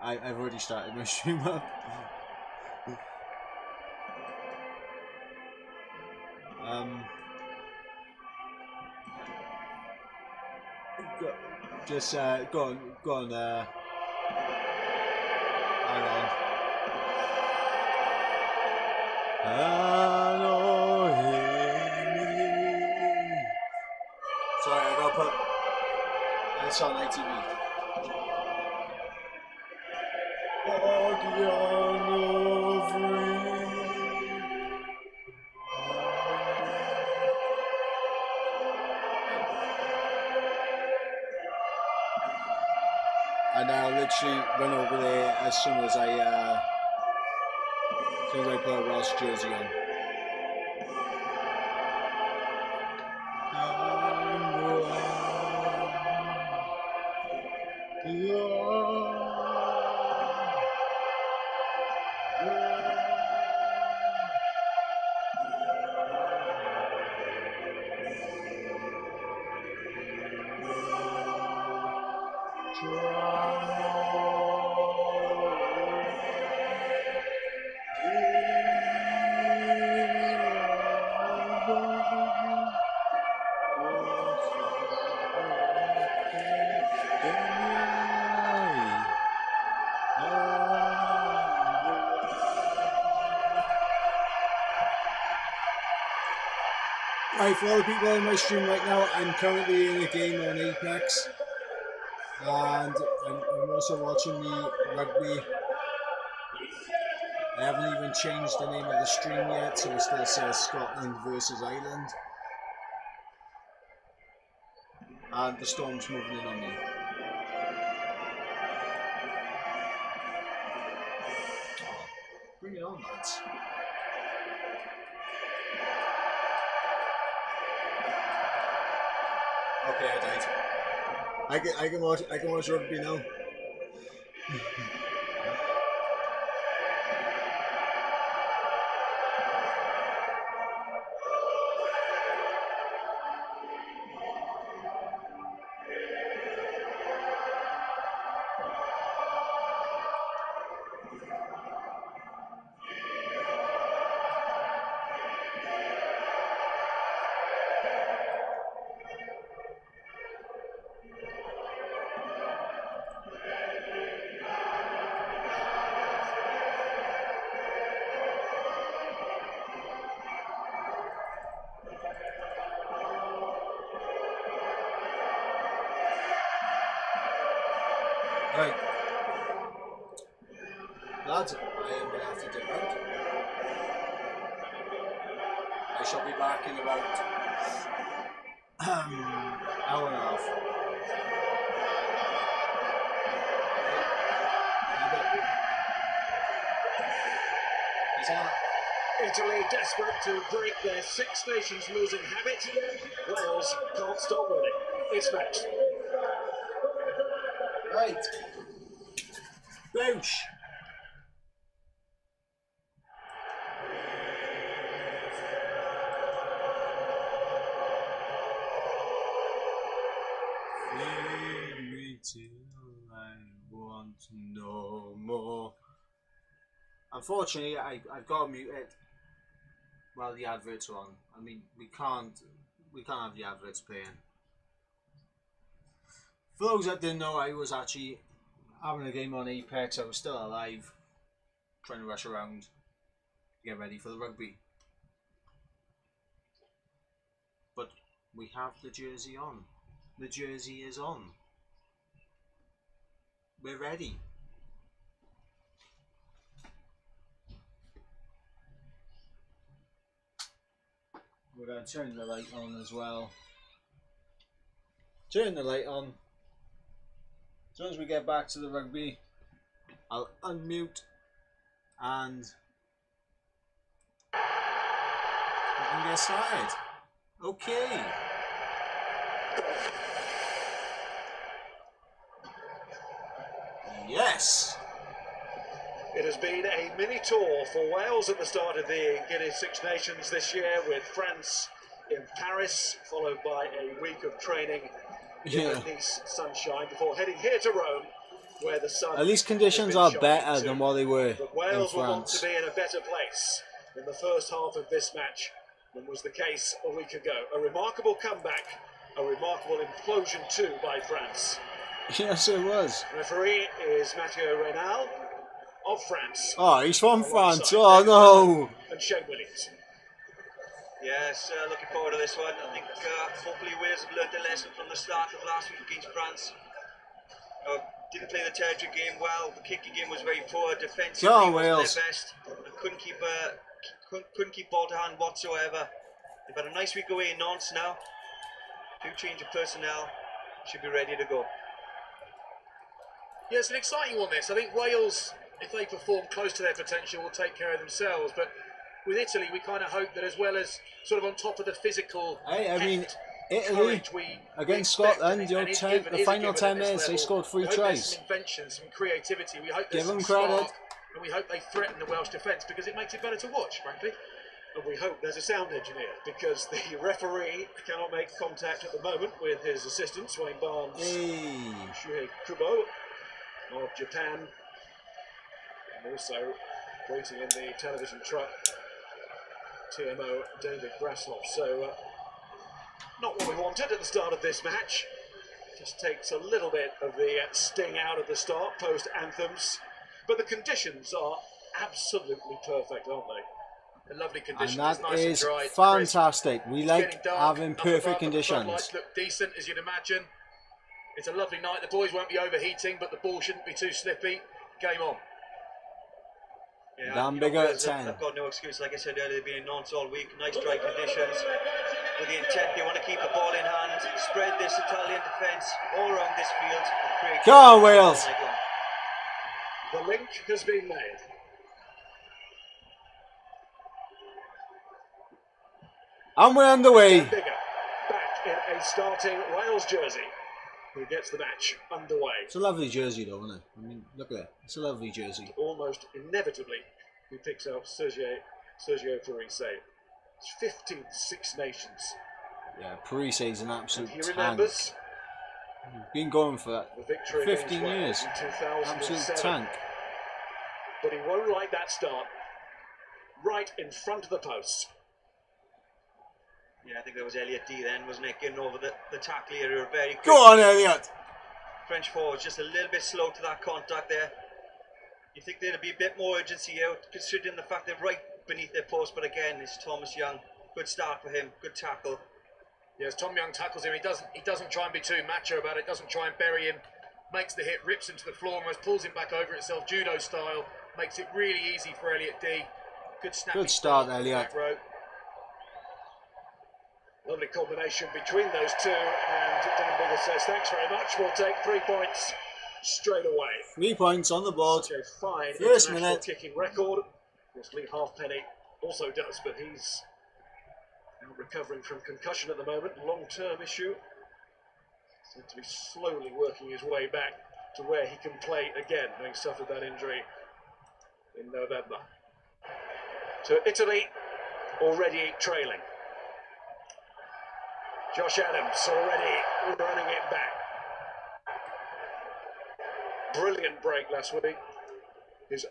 I've already started my stream up. Just go on. Hang on. Sorry, I gotta put this on ITV. And I'll literally run over there as soon as I put a Welsh jersey on. Right, for all the people on my stream right now, I'm currently in a game on Apex, and I'm also watching the rugby. I haven't even changed the name of the stream yet, so it still says Scotland versus Ireland. And the storm's moving in on me. Oh, bring it on, lads. Okay, I died. I can watch rugby now. Right, lads, I am going to have to dip out. I shall be back in about hour and a half. Italy desperate to break their Six Nations losing habit. Wales can't stop winning. It's next. Right. Boosh. Feed me till I want no more. Unfortunately, I've got to mute it while the adverts are on. I mean, we can't have the adverts playing. For those that didn't know, I was actually having a game on Apex. I was still alive, trying to rush around to get ready for the rugby. But we have the jersey on. The jersey is on. We're ready. We're going to turn the light on as well. Turn the light on. As soon as we get back to the rugby, I'll unmute and we can get started. Okay. Yes. It has been a mini tour for Wales at the start of the Guinness Six Nations this year, with France in Paris, followed by a week of training in the Nice sunshine before heading here to Rome where the sun At least conditions are better than what they were but in Wales will want to France. be in a better place in the first half of this match than was the case a week ago. A remarkable comeback, a remarkable implosion too by France. Yes, it was. Referee is Mathieu Reynal of France. Oh, he's from France. Alongside Oh, David no. and Shane Williams. Yes, looking forward to this one. I think hopefully Wales have learned a lesson from the start of last week against France. Didn't play the territory game well. The kicking game was very poor. Defensively wasn't Wales. their best. And couldn't keep ball to hand whatsoever. They've had a nice week away in Nantes now. Few change of personnel. Should be ready to go. Yeah, it's an exciting one, this. I think Wales, if they perform close to their potential, will take care of themselves. But with Italy, we kind of hope that as well as sort of on top of the physical, Hey, I mean, Italy courage against expect, Scotland, the final 10 minutes, they scored 3 tries. There's some invention, some creativity. We hope there's Give them some credit. spark, and we hope they threaten the Welsh defence because it makes it better to watch, frankly. And we hope there's a sound engineer because the referee cannot make contact at the moment with his assistants, Wayne Barnes, Hey. Shuhei Kubo of Japan, and also waiting in the television truck, TMO David Brashoff. So not what we wanted at the start of this match. Just takes a little bit of the sting out of the start, post anthems, but the conditions are absolutely perfect, aren't they? A lovely condition. And It's that nice is and dry. It's fantastic. We It's like getting dark, having up perfect above, the conditions. floodlights look decent, as you'd imagine. It's a lovely night. The boys won't be overheating, but the ball shouldn't be too slippy. Game on. Yeah, Damn you big know, out of Wales 10. have got no excuse. Like I said earlier, they've been in Nantes all week. Nice dry conditions. With the intent, they want to keep the ball in hand, spread this Italian defence all around this field. And create Go on, Wales. The link has been made. And we're underway. Bigger, back in a starting Wales jersey, who gets the match underway. It's a lovely jersey though, isn't it? I mean, look at that. It's a lovely jersey. Almost inevitably, he picks up Sergio Parise. It's 15 Six Nations. Yeah, Parise is an absolute He tank. remembers Been going for the victory 15 against years. Wales in 2007. Absolute tank. But he won't like that start. Right in front of the post. Yeah, I think that was Elliot D then, wasn't it? Getting over the tackle area very quick. Go on, Elliot. French forwards just a little bit slow to that contact there. You think there'd be a bit more urgency out, considering the fact they're right beneath their post, but again, it's Thomas Young. Good start for him, good tackle. Yes, Tom Young tackles him. He doesn't try and be too macho about it. Doesn't try and bury him. Makes the hit, rips him to the floor, almost pulls him back over itself, judo style. Makes it really easy for Elliot D. Good snap. Good start, Elliot. Lovely combination between those two, and Dan Bigger says thanks very much. We'll take 3 points straight away. 3 points on the board. Such a fine First international minute. kicking record. Of course, Lee Halfpenny also does, but he's now recovering from concussion at the moment. Long-term issue. Seems to be slowly working his way back to where he can play again, having suffered that injury in November. So Italy already trailing. Josh Adams already running it back. Brilliant break last week. His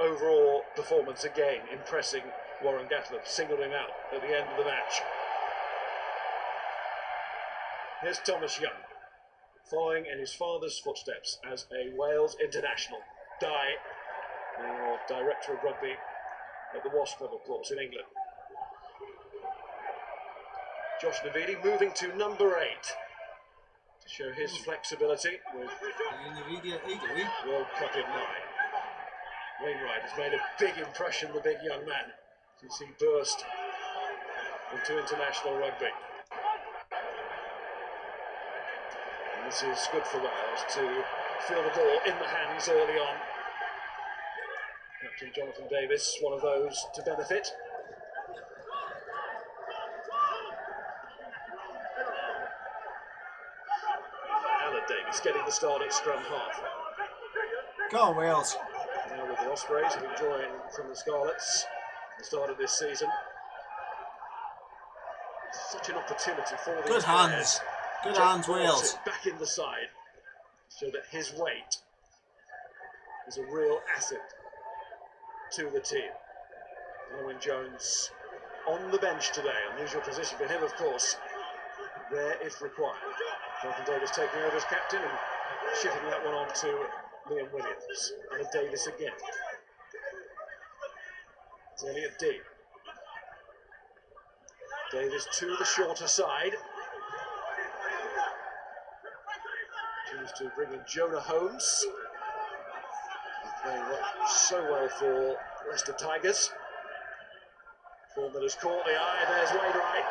overall performance again impressing Warren Gatland, singled him out at the end of the match. Here's Thomas Young, following in his father's footsteps as a Wales international. The director of rugby at the Wasp Club, of course, in England. Josh Navidi moving to number 8 to show his flexibility with World Cup in mind. Wainwright has made a big impression, the big young man, since he burst into international rugby. And this is good for Wales to feel the ball in the hands early on. Captain Jonathan Davis, one of those to benefit. Davies getting the start at scrum half. Go on, Wales. Now with the Ospreys, who join from the Scarlets at the start of this season. Such an opportunity for these Good hands. Good hands, Wales. Back in the side so that his weight is a real asset to the team. Owen Jones on the bench today, unusual position for him, of course, there if required. Jonathan Davis taking over as captain and shifting that one on to Liam Williams. And Davis again. It's Elliot D. Davis to the shorter side. Choose to bring in Jonah Holmes. Playing so well for Leicester Tigers. Form that has caught the eye. There's Wainwright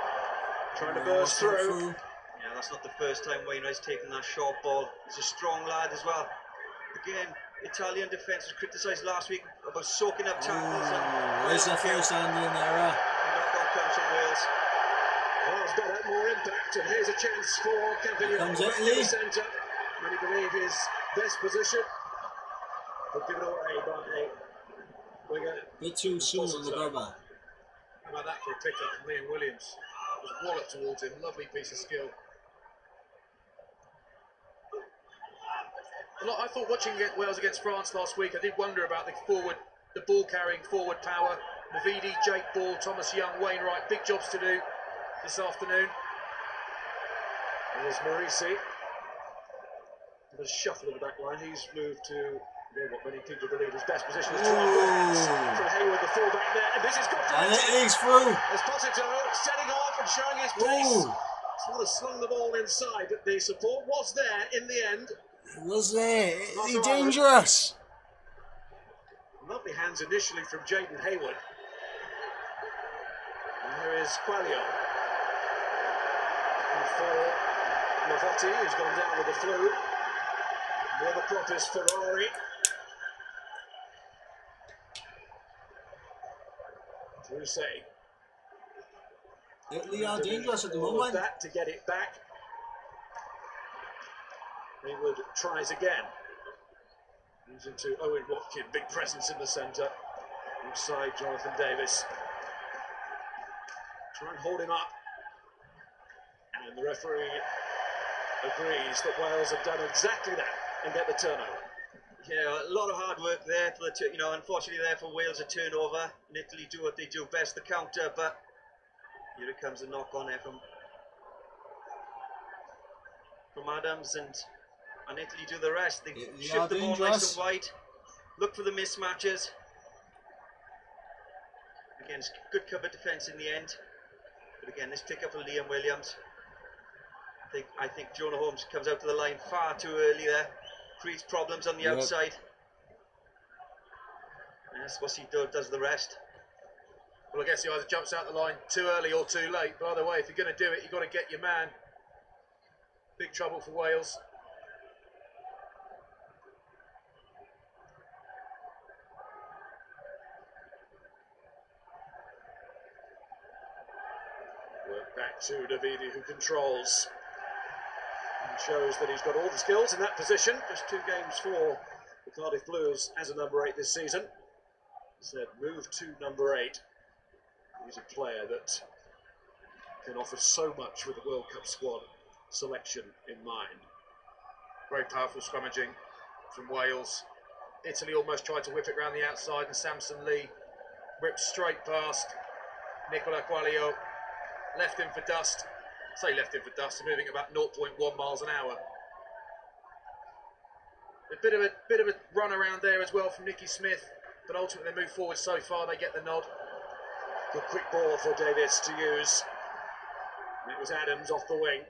trying to burst through. Yeah, that's not the first time Wainwright's taken that short ball. He's a strong lad as well. Again, Italian defence was criticised last week about soaking up tackles. Where's the first handling error? Knockout comes from Wales. Wales better, more impact, and here's a chance for Campagnolo back in the centre. Many believe his best position, but given away by winger. Bit too soon on the grubber. How about that for a pick-up from Liam Williams? It was walloped towards him, lovely piece of skill. I thought watching Wales against France last week, I did wonder about the ball-carrying forward power. Navidi, Jake Ball, Thomas Young, Wainwright, big jobs to do this afternoon. There's Morisi. The shuffle in the back line. He's moved to what many people believe his best position is to from Hayward, the fullback there. And this is good for and it is through. Esposito setting off and showing his pace. Sort of slung the ball inside, but the support was there in the end. It was there. It's dangerous. Lovely hands initially from Jaden Hayward. And here is Quaglio. And for Lavotti, who's gone down with the flu. The other prop is Ferrari. Say. Italy are dangerous at the moment. That to get it back. Hayward tries again. Moves into Owen Watkin, big presence in the centre. Inside Jonathan Davis. Try and hold him up. And the referee agrees that Wales have done exactly that and get the turnover. Yeah, a lot of hard work there for the, unfortunately there for Wales a turnover. And Italy do what they do best, the counter, but here it comes a knock on there from Adams, and Italy do the rest. They shift the ball nice and wide, look for the mismatches. Again, it's good cover defence in the end. But again, this pick up for Liam Williams. I think Jonah Holmes comes out to the line far too early there. Creates problems on the outside. And Esposito does the rest. Well, I guess he either jumps out the line too early or too late. But either way, if you're going to do it, you've got to get your man. Big trouble for Wales. Work back to Navidi, who controls. And shows that he's got all the skills in that position. Just 2 games for the Cardiff Blues as a number 8 this season. Said move to number 8. He's a player that can offer so much with the World Cup squad selection in mind. Very powerful scrummaging from Wales. Italy almost tried to whip it around the outside, and Samson Lee ripped straight past Nicola Quaglio. Left him for dust. Say left him for dust, moving about 0.1 miles an hour. A bit of a run around there as well from Nicky Smith, but ultimately they move forward so far they get the nod. Good quick ball for Davis to use. And it was Adams off the wing.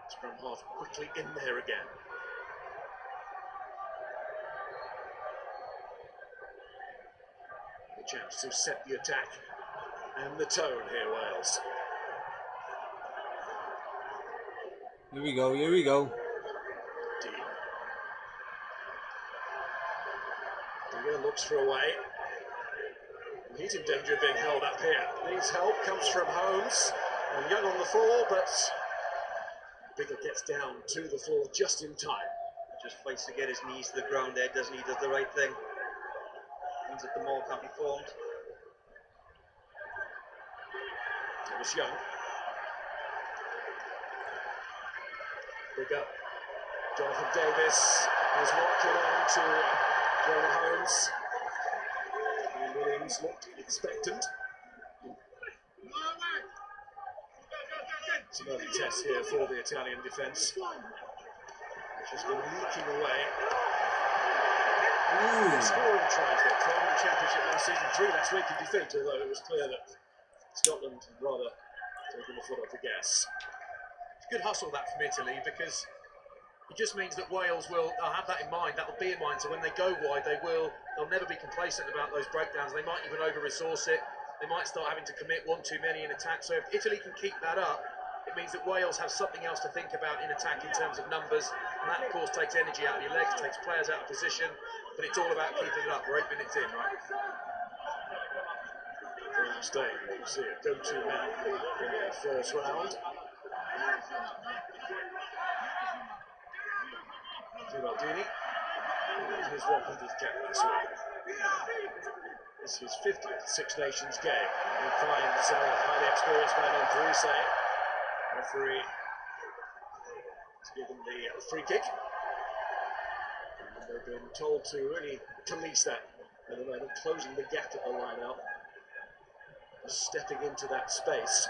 Scrum half quickly in there again. The chance to set the attack and the tone here, Wales. Here we go, here we go. Digger looks for a way. He's in danger of being held up here. Needs help, comes from Holmes. And Young on the floor, but Bigger gets down to the floor just in time. Just fights to get his knees to the ground there, doesn't he? Does the right thing. Means that the maul can't be formed. It was Young. Bigger. Jonathan Davis is walking on to Jonah Holmes. And Williams looked expectant. It's another test here for the Italian defence, which has been leaking away. Scoring tries there, 12 in the Championship last season, 3 last week in defeat, although it was clear that Scotland had rather taken the foot off the gas. It's good hustle that from Italy, because it just means that Wales will have that in mind, that'll be in mind, so when they go wide they'll never be complacent about those breakdowns. They might even over-resource it, they might start having to commit one too many in attack. So if Italy can keep that up, it means that Wales have something else to think about in attack in terms of numbers, and that of course takes energy out of your legs, takes players out of position, but it's all about keeping it up. We're 8 minutes in, right? Staying, you see a go-to man in the first round. Giraldini, his 100th cap this week. It's his 50th Six Nations game. He finds highly experienced man on Croeso. Referee to give him the free kick. And they've been told to really police that at the moment, closing the gap at the line-out, stepping into that space.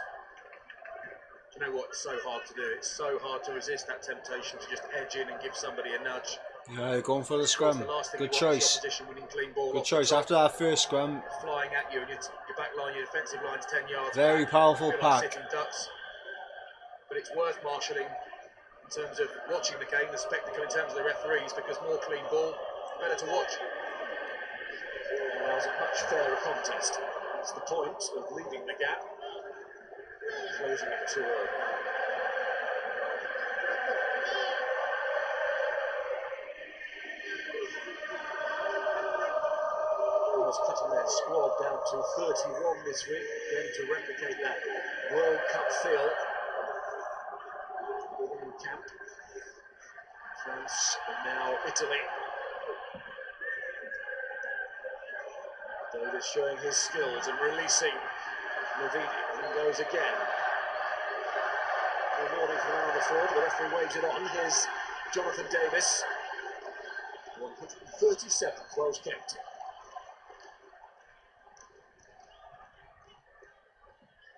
Do you know what? It's so hard to do. It's so hard to resist that temptation to just edge in and give somebody a nudge. Yeah, they're going for the scrum. Good choice. Good choice. After that first scrum, flying at you, and your back line, your defensive line's 10 yards. Very back. powerful pack. Like sitting ducks. But it's worth marshalling in terms of watching the game, the spectacle in terms of the referees, because more clean ball, better to watch. Well, it's a much fairer contest. That's the point of leaving the gap, closing it too early. Cutting their squad down to 31 this week, again to replicate that World Cup feel in camp. France and now Italy. Davis showing his skills and releasing Navidi, and goes again. A warning from around the forward, the referee waves it on. Here's Jonathan Davis, 137th Welsh kicked.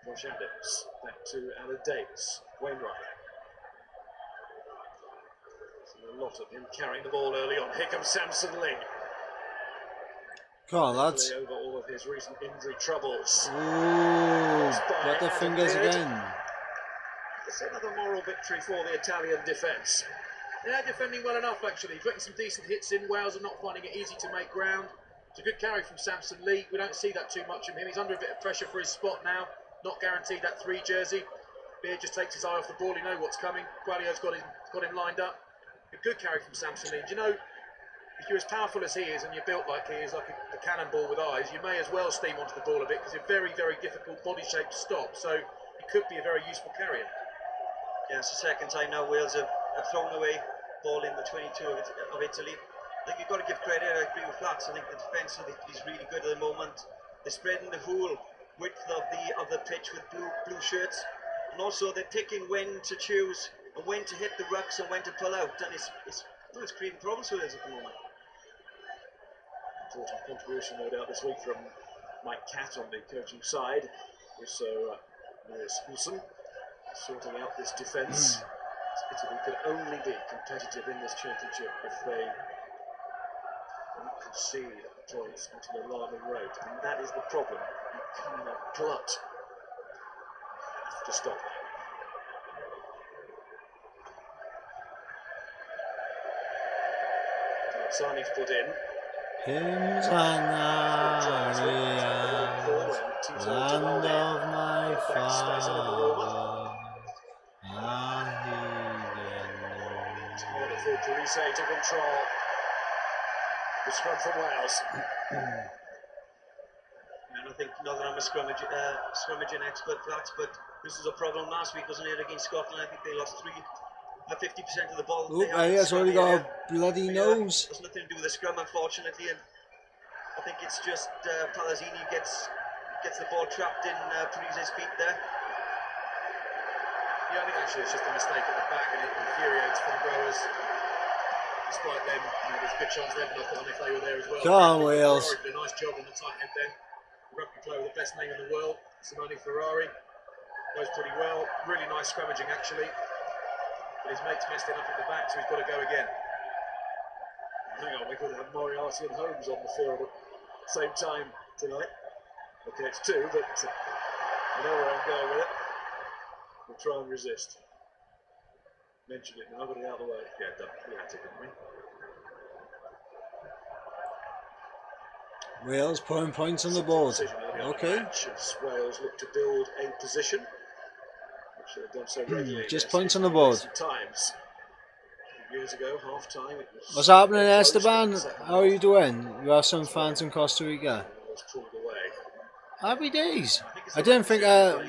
Josh Adams, back to Alan Davis, Wainwright. So a lot of him carrying the ball early on. Here comes Samson Lee. Come on, lads. Over all of his recent injury troubles. Ooh, got the fingers again. It's another moral victory for the Italian defence. They're defending well enough, actually. Putting some decent hits in. Wales are not finding it easy to make ground. It's a good carry from Samson Lee. We don't see that too much from him. He's under a bit of pressure for his spot now. Not guaranteed that 3 jersey. Beard just takes his eye off the ball. You know what's coming. Qualio's got him lined up. A good carry from Samson Lee. Do you know, if you're as powerful as he is and you're built like he is, like a cannonball with eyes, you may as well steam onto the ball a bit, because it's a very, very difficult body shape to stop. So it could be a very useful carrier. Yeah, it's the second time now Wales have thrown away ball in the 22 of Italy. I think you've got to give credit. I agree with Flats. I think the defence is really good at the moment. They're spreading the whole width of the pitch with blue shirts, and also they're picking when to choose and when to hit the rucks and when to pull out, and it's creating problems for us at the moment. Important contribution, no doubt, this week from Mike Catt on the coaching side. Also, Lewis Wilson sorting out this defence. Italy could only be competitive in this championship if they don't concede points into the alarming rate, and that is the problem. You cannot glut. You have to stop. Sani's put in. Hymns and arias, land of my father, It's wonderful Croeso to control the scrum from Wales. And I think not that I'm a scrummaging expert, Flats, but this was a problem last week, wasn't it, against Scotland? I think they lost 50% of the ball. Oh, he's already got a bloody nose. There's nothing to do with the scrum, unfortunately, and I think it's just Palazzini gets the ball trapped in Parise's feet there. Yeah, I think actually it's just a mistake at the back, and it infuriates Wales. Despite them, there's a good chance they'd knock on if they were there as well. Come on, Wales. Ferrari did a nice job on the tight head then. The rugby player with the best name in the world, Simone Ferrari. Goes pretty well. Really nice scrummaging actually. But his mate's messed it up at the back, so he's got to go again. Hang on, we could have Moriarty and Holmes on the field at the same time tonight. Okay, it's two, but I know where I'm going with it. We'll try and resist. Mention it now, got it out of the way. Yeah, done. We had to, didn't we? Wales putting points on the board. Okay. As Wales look to build a position, which they've done so regularly. Just points on the board. Times. Years ago, half time. What's happening, Esteban? How are you doing? You have some fans in Costa Rica. Happy days. I didn't think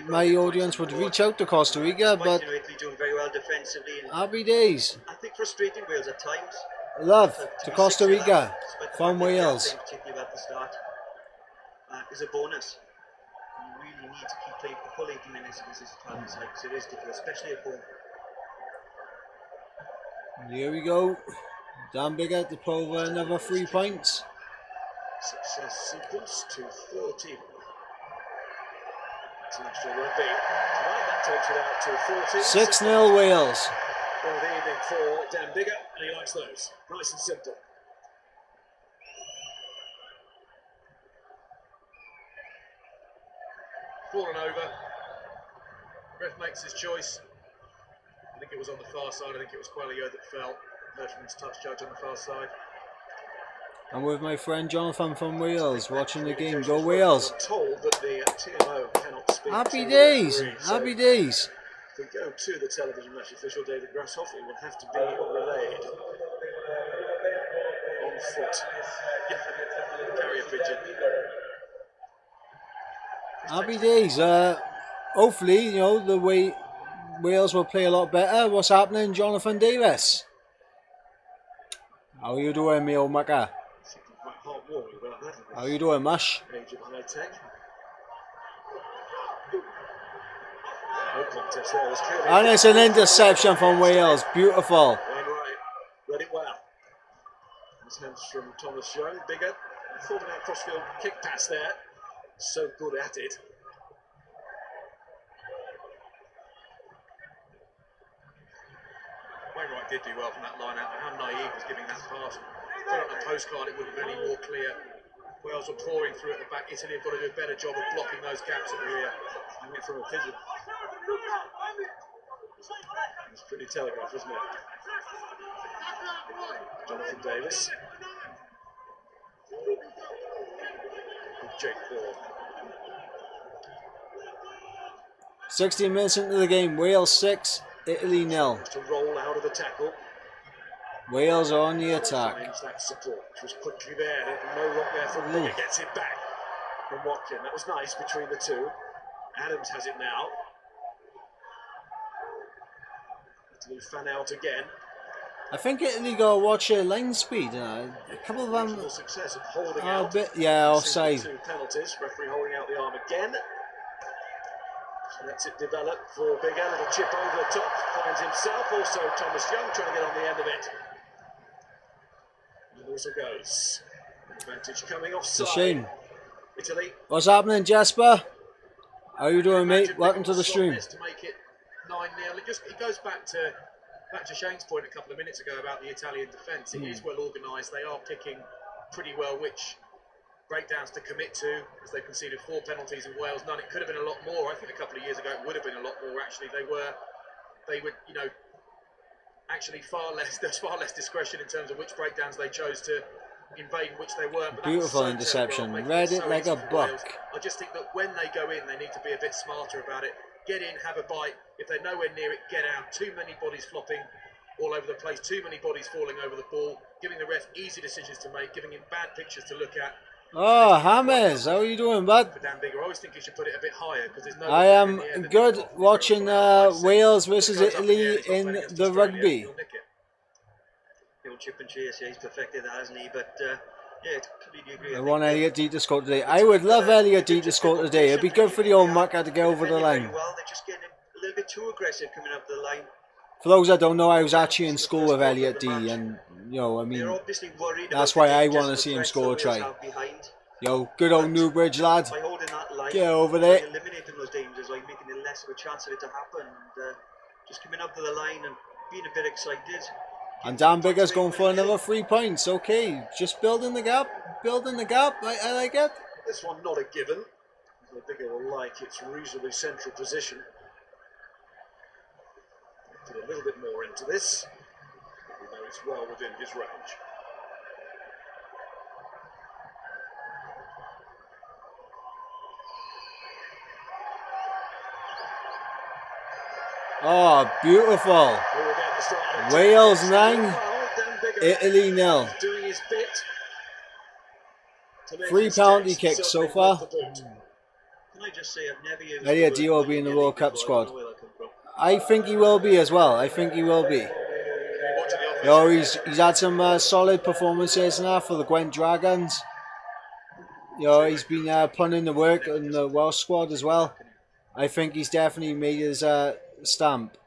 my audience would reach out to Costa Rica, but doing very well defensively. happy days. I think frustrating Wales at times. Love to Costa Rica from Wales. Particularly at the start is a bonus. You really need to keep playing the full 80 minutes against this Italian side because it is difficult, especially at home. Here we go. Dan Bigger to pull over another 3 points. Success sequence to 13. International rugby. Tonight that takes it out to 14. 6-0 Wales. Well, the evening for Dan Bigger, and he likes those. Nice and simple. Fallen over. Ref makes his choice. I think it was on the far side. I think it was Quelio that fell. Bertrand's touch judge on the far side. I'm with my friend Jonathan from Wales, watching the game. Go Wales! I'm told that the TMO cannot speak. Happy days! So Happy days! if we go to the television match official, David Grashoff, it will have to be relayed on foot. Carry a pigeon. Happy days! Hopefully, you know, the way Wales will play a lot better. What's happening, Jonathan Davis? How are you doing, me old Macca? How you doing, Mash? Age of high tech. No contest there. There's clearly And it's an interception from Wales. Beautiful. Wainwright read it well. This hands from Thomas Young. Bigger. Thought about crossfield kick pass there. So good at it. Wainwright did do well from that line out, but how naive was giving that pass. Put on the postcard, it wouldn't have been any more clear. Wales were pouring through at the back. Italy have got to do a better job of blocking those gaps at the rear. And went from a pigeon. It's pretty telegraph, isn't it? Jonathan Davis. With Jake Ball. 16 minutes into the game. Wales 6, Italy 0. To roll out of the tackle. Wales are on the attack. Finds that support, which was quickly there. No rock there for Bigger. Gets it back from Watkin. That was nice between the two. Adams has it now. Italy fan out again. I think Italy got to watch their line speed. A couple of them Success of holding are a out. bit, yeah, offside. Two penalties. Referee holding out the arm again. So lets it develop for Bigger. Little chip over the top. Finds himself. Also Thomas Young trying to get on the end of it. And the whistle goes. Advantage coming offside. It's a shame. Italy. What's happening, Jasper? How you doing, mate? Welcome to the stream. To make it 9-0. It goes back to Shane's point a couple of minutes ago about the Italian defence. It is well organised. They are picking pretty well which breakdowns to commit to, as they conceded 4 penalties in Wales. None. It could have been a lot more. I think a couple of years ago it would have been a lot more. Actually, they were, you know, actually there's far less discretion in terms of which breakdowns they chose to invade and which they weren't. But beautiful interception. Read it like a book. I just think that when they go in, they need to be a bit smarter about it. Get in, have a bite. If they're nowhere near it, get out. Too many bodies flopping all over the place. Too many bodies falling over the ball. Giving the ref easy decisions to make. Giving him bad pictures to look at. Oh, James, how are you doing, bud? For Dan Bigger, I always think he should put it a bit higher because there's no. I am good watching Wales versus Italy in the rugby. The old chip and chase, yeah, he's perfected that, hasn't he? But yeah, completely agree. I want Elliot D to score today. I would love Elliot D to score today. It'd be good for the old Mucker to get over the line. Well, they're just getting a little bit too aggressive coming up the line. For those that don't know, I was actually in school with Elliot D, and you know, I mean, that's why I want to see him score a try. Yo, good old Newbridge lad. By holding that line, get over there. Eliminating those dangers, like making it less of a chance of it to happen, and just coming up to the line and being a bit excited. And Dan Bigger's going for another 3 points. Okay, just building the gap. Building the gap. I like it. This one not a given. The Bigger will like its reasonably central position. Put a little bit more into this, even though it's well within his range. Oh, beautiful. Wales 9, Italy 0. 3 penalty kicks so far. Elliot D will be in the World Cup squad. I think he will be as well. I think he will be. You know, he's had some solid performances now for the Gwent Dragons. You know, he's been putting in the work in the Welsh squad as well. I think he's definitely made his stamp.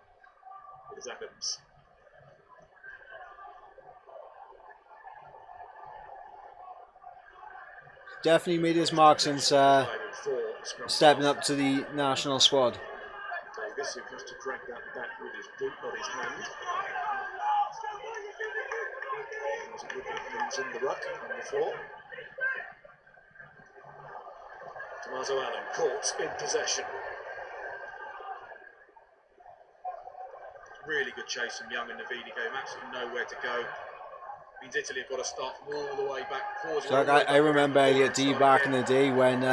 Definitely made his mark since stepping up to the national squad. Davis, who has to drag that back with his boot, not his hand. There's a good hands in the ruck on the floor. Tommaso Allen caught in possession. Really good chase from Young in the VD game, absolutely nowhere to go. Means Italy have got to start from all the way back forward. So I remember Elliot D back in the day when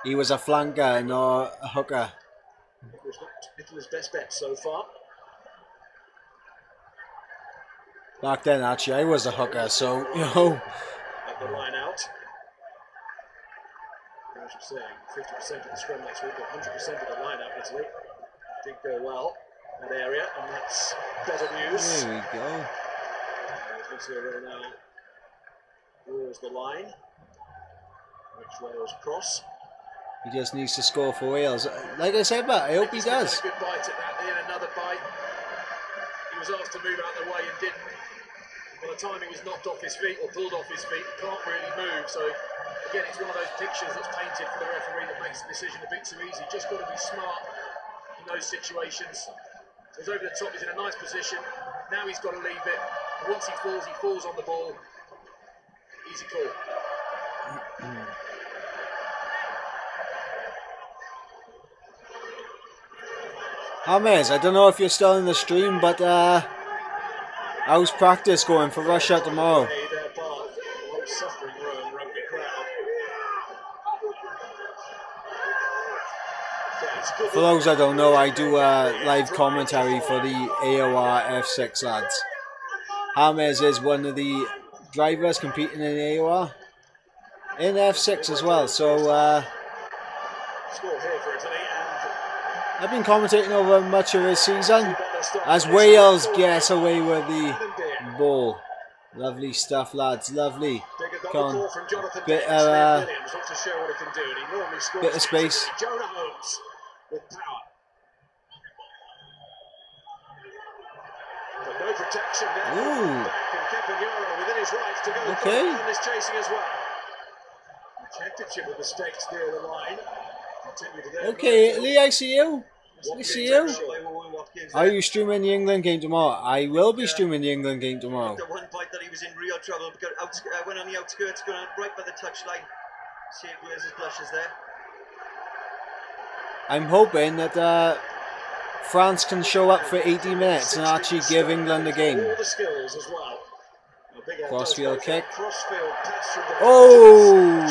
he was a flanker and not a hooker. It was not Italy's best bet so far. Back then, actually, I was a hooker, so, you know. At the line out. As you're saying, 50% of the scrum next week, 100% of the lineup, Italy. Did go well, that area, and that's better news. There we go. Italy now draws the line, which Wales cross. He just needs to score for Wales. Like I said, but I hope he does. A good bite at that, then another bite. He was asked to move out of the way and didn't. By the time he was knocked off his feet or pulled off his feet, he can't really move. So again, it's one of those pictures that's painted for the referee that makes the decision a bit too easy. Just got to be smart in those situations. So he's over the top, he's in a nice position. Now he's got to leave it. Once he falls on the ball. Easy call. James, I don't know if you're still in the stream, but how's practice going for Russia tomorrow? For those that don't know, I do live commentary for the AOR F6 lads. James is one of the drivers competing in AOR in F6 as well, so I've been commentating over much of his season as Wales gets away with the ball. Lovely stuff, lads, lovely. Come on, bit of space. With power. But no protection there. Ooh. Within his rights to go okay. And is chasing as well. Championship with mistakes near the line. Okay, Lee, I see you. I see you. Are you streaming the England game tomorrow? I will be streaming the England game tomorrow. At one point that he was in real trouble because went on the outskirts, going right by the touchline. See where's his blushes there. I'm hoping that France can show up for 80 minutes and actually give England the game. Crossfield kick. Oh!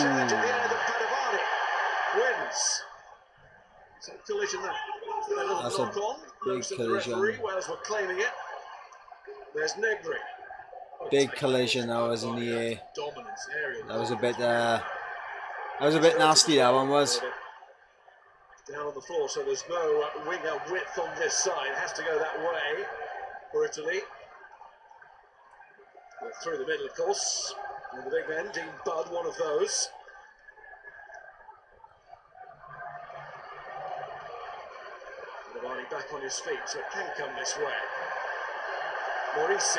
That's a big collision. Big collision that was in the air. That was a bit nasty, that one was. Down on the floor, so there's no winger width on this side. It has to go that way for Italy. Through the middle, of course. And the big men, Dean Budd, one of those. Barney back on his feet, so it can come this way. Maurice.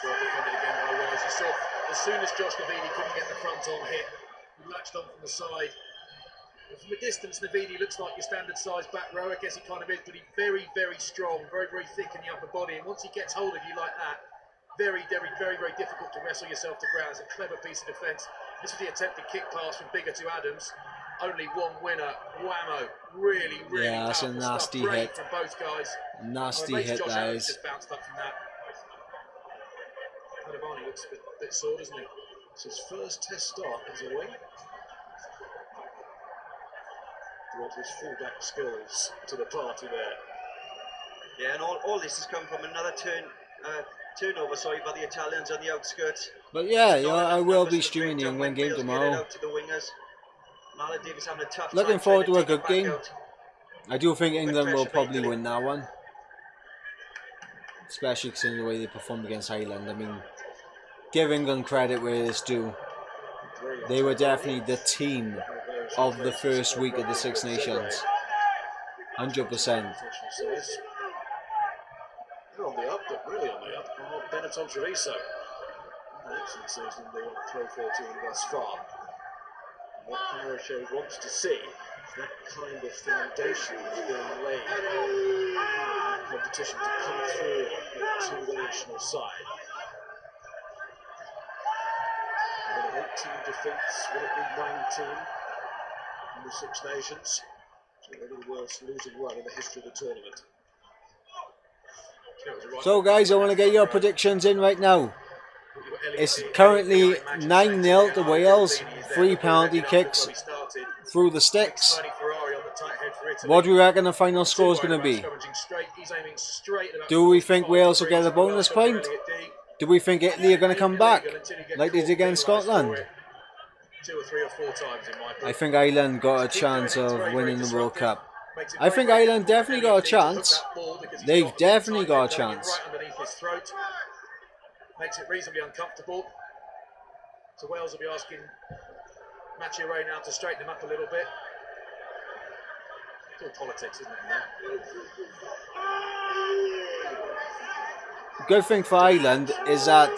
Well defended again by Wales. You saw as soon as Josh Navidi couldn't get the front on hit, he latched on from the side. But from a distance, Navidi looks like your standard size back row. I guess he kind of is, but he's very, very strong, very, very thick in the upper body. And once he gets hold of you like that, very, very, very, very difficult to wrestle yourself to ground. It's a clever piece of defence. This is the attempted kick pass from Bigger to Adams. Only one winner. Whammo. Really, really Yeah, that's a nasty hit from both guys. Nasty hit, Josh that Adams is. just bounced up from that. Padavani looks a bit sore, doesn't he? It's his first test start as a wing. Brought his fullback skills to the party there. Yeah, and all this has come from another turnover, by the Italians on the outskirts. But yeah, I will be streaming the England game tomorrow. Out to the wingers. Marlon Davis having a tough Looking time forward to a trying good take it game. back out. I do think England will probably pressure, win that one. Especially considering the way they performed against Ireland. I mean, give England credit where it's due. They were definitely the team of the first week of the Six Nations. 100%. They're on the up, but really on the up. Benetton Treviso. An excellent season in the Pro 14 thus far. And what Parachute wants to see is that kind of foundation being laid in competition to come through to the national side. Will it 18 defeats? Will it be 19 in the Six Nations? It's a little worse losing one in the history of the tournament. So guys, I want to get your predictions in right now. It's currently 9-0 to Wales. 3 penalty kicks through the sticks. What do we reckon the final score is going to be? Do we think Wales will get a bonus point? Do we think Italy are going to come back like they did against Scotland? 2 or 3 or 4 times in my book. I think Ireland got a chance of winning the World Cup. I think Ireland definitely got a chance. They've definitely got a chance. Right underneath his throat. Makes it reasonably uncomfortable. So Wales will be asking Mathieu Ray now to straighten him up a little bit. It's all politics, isn't it? The good thing for Ireland is that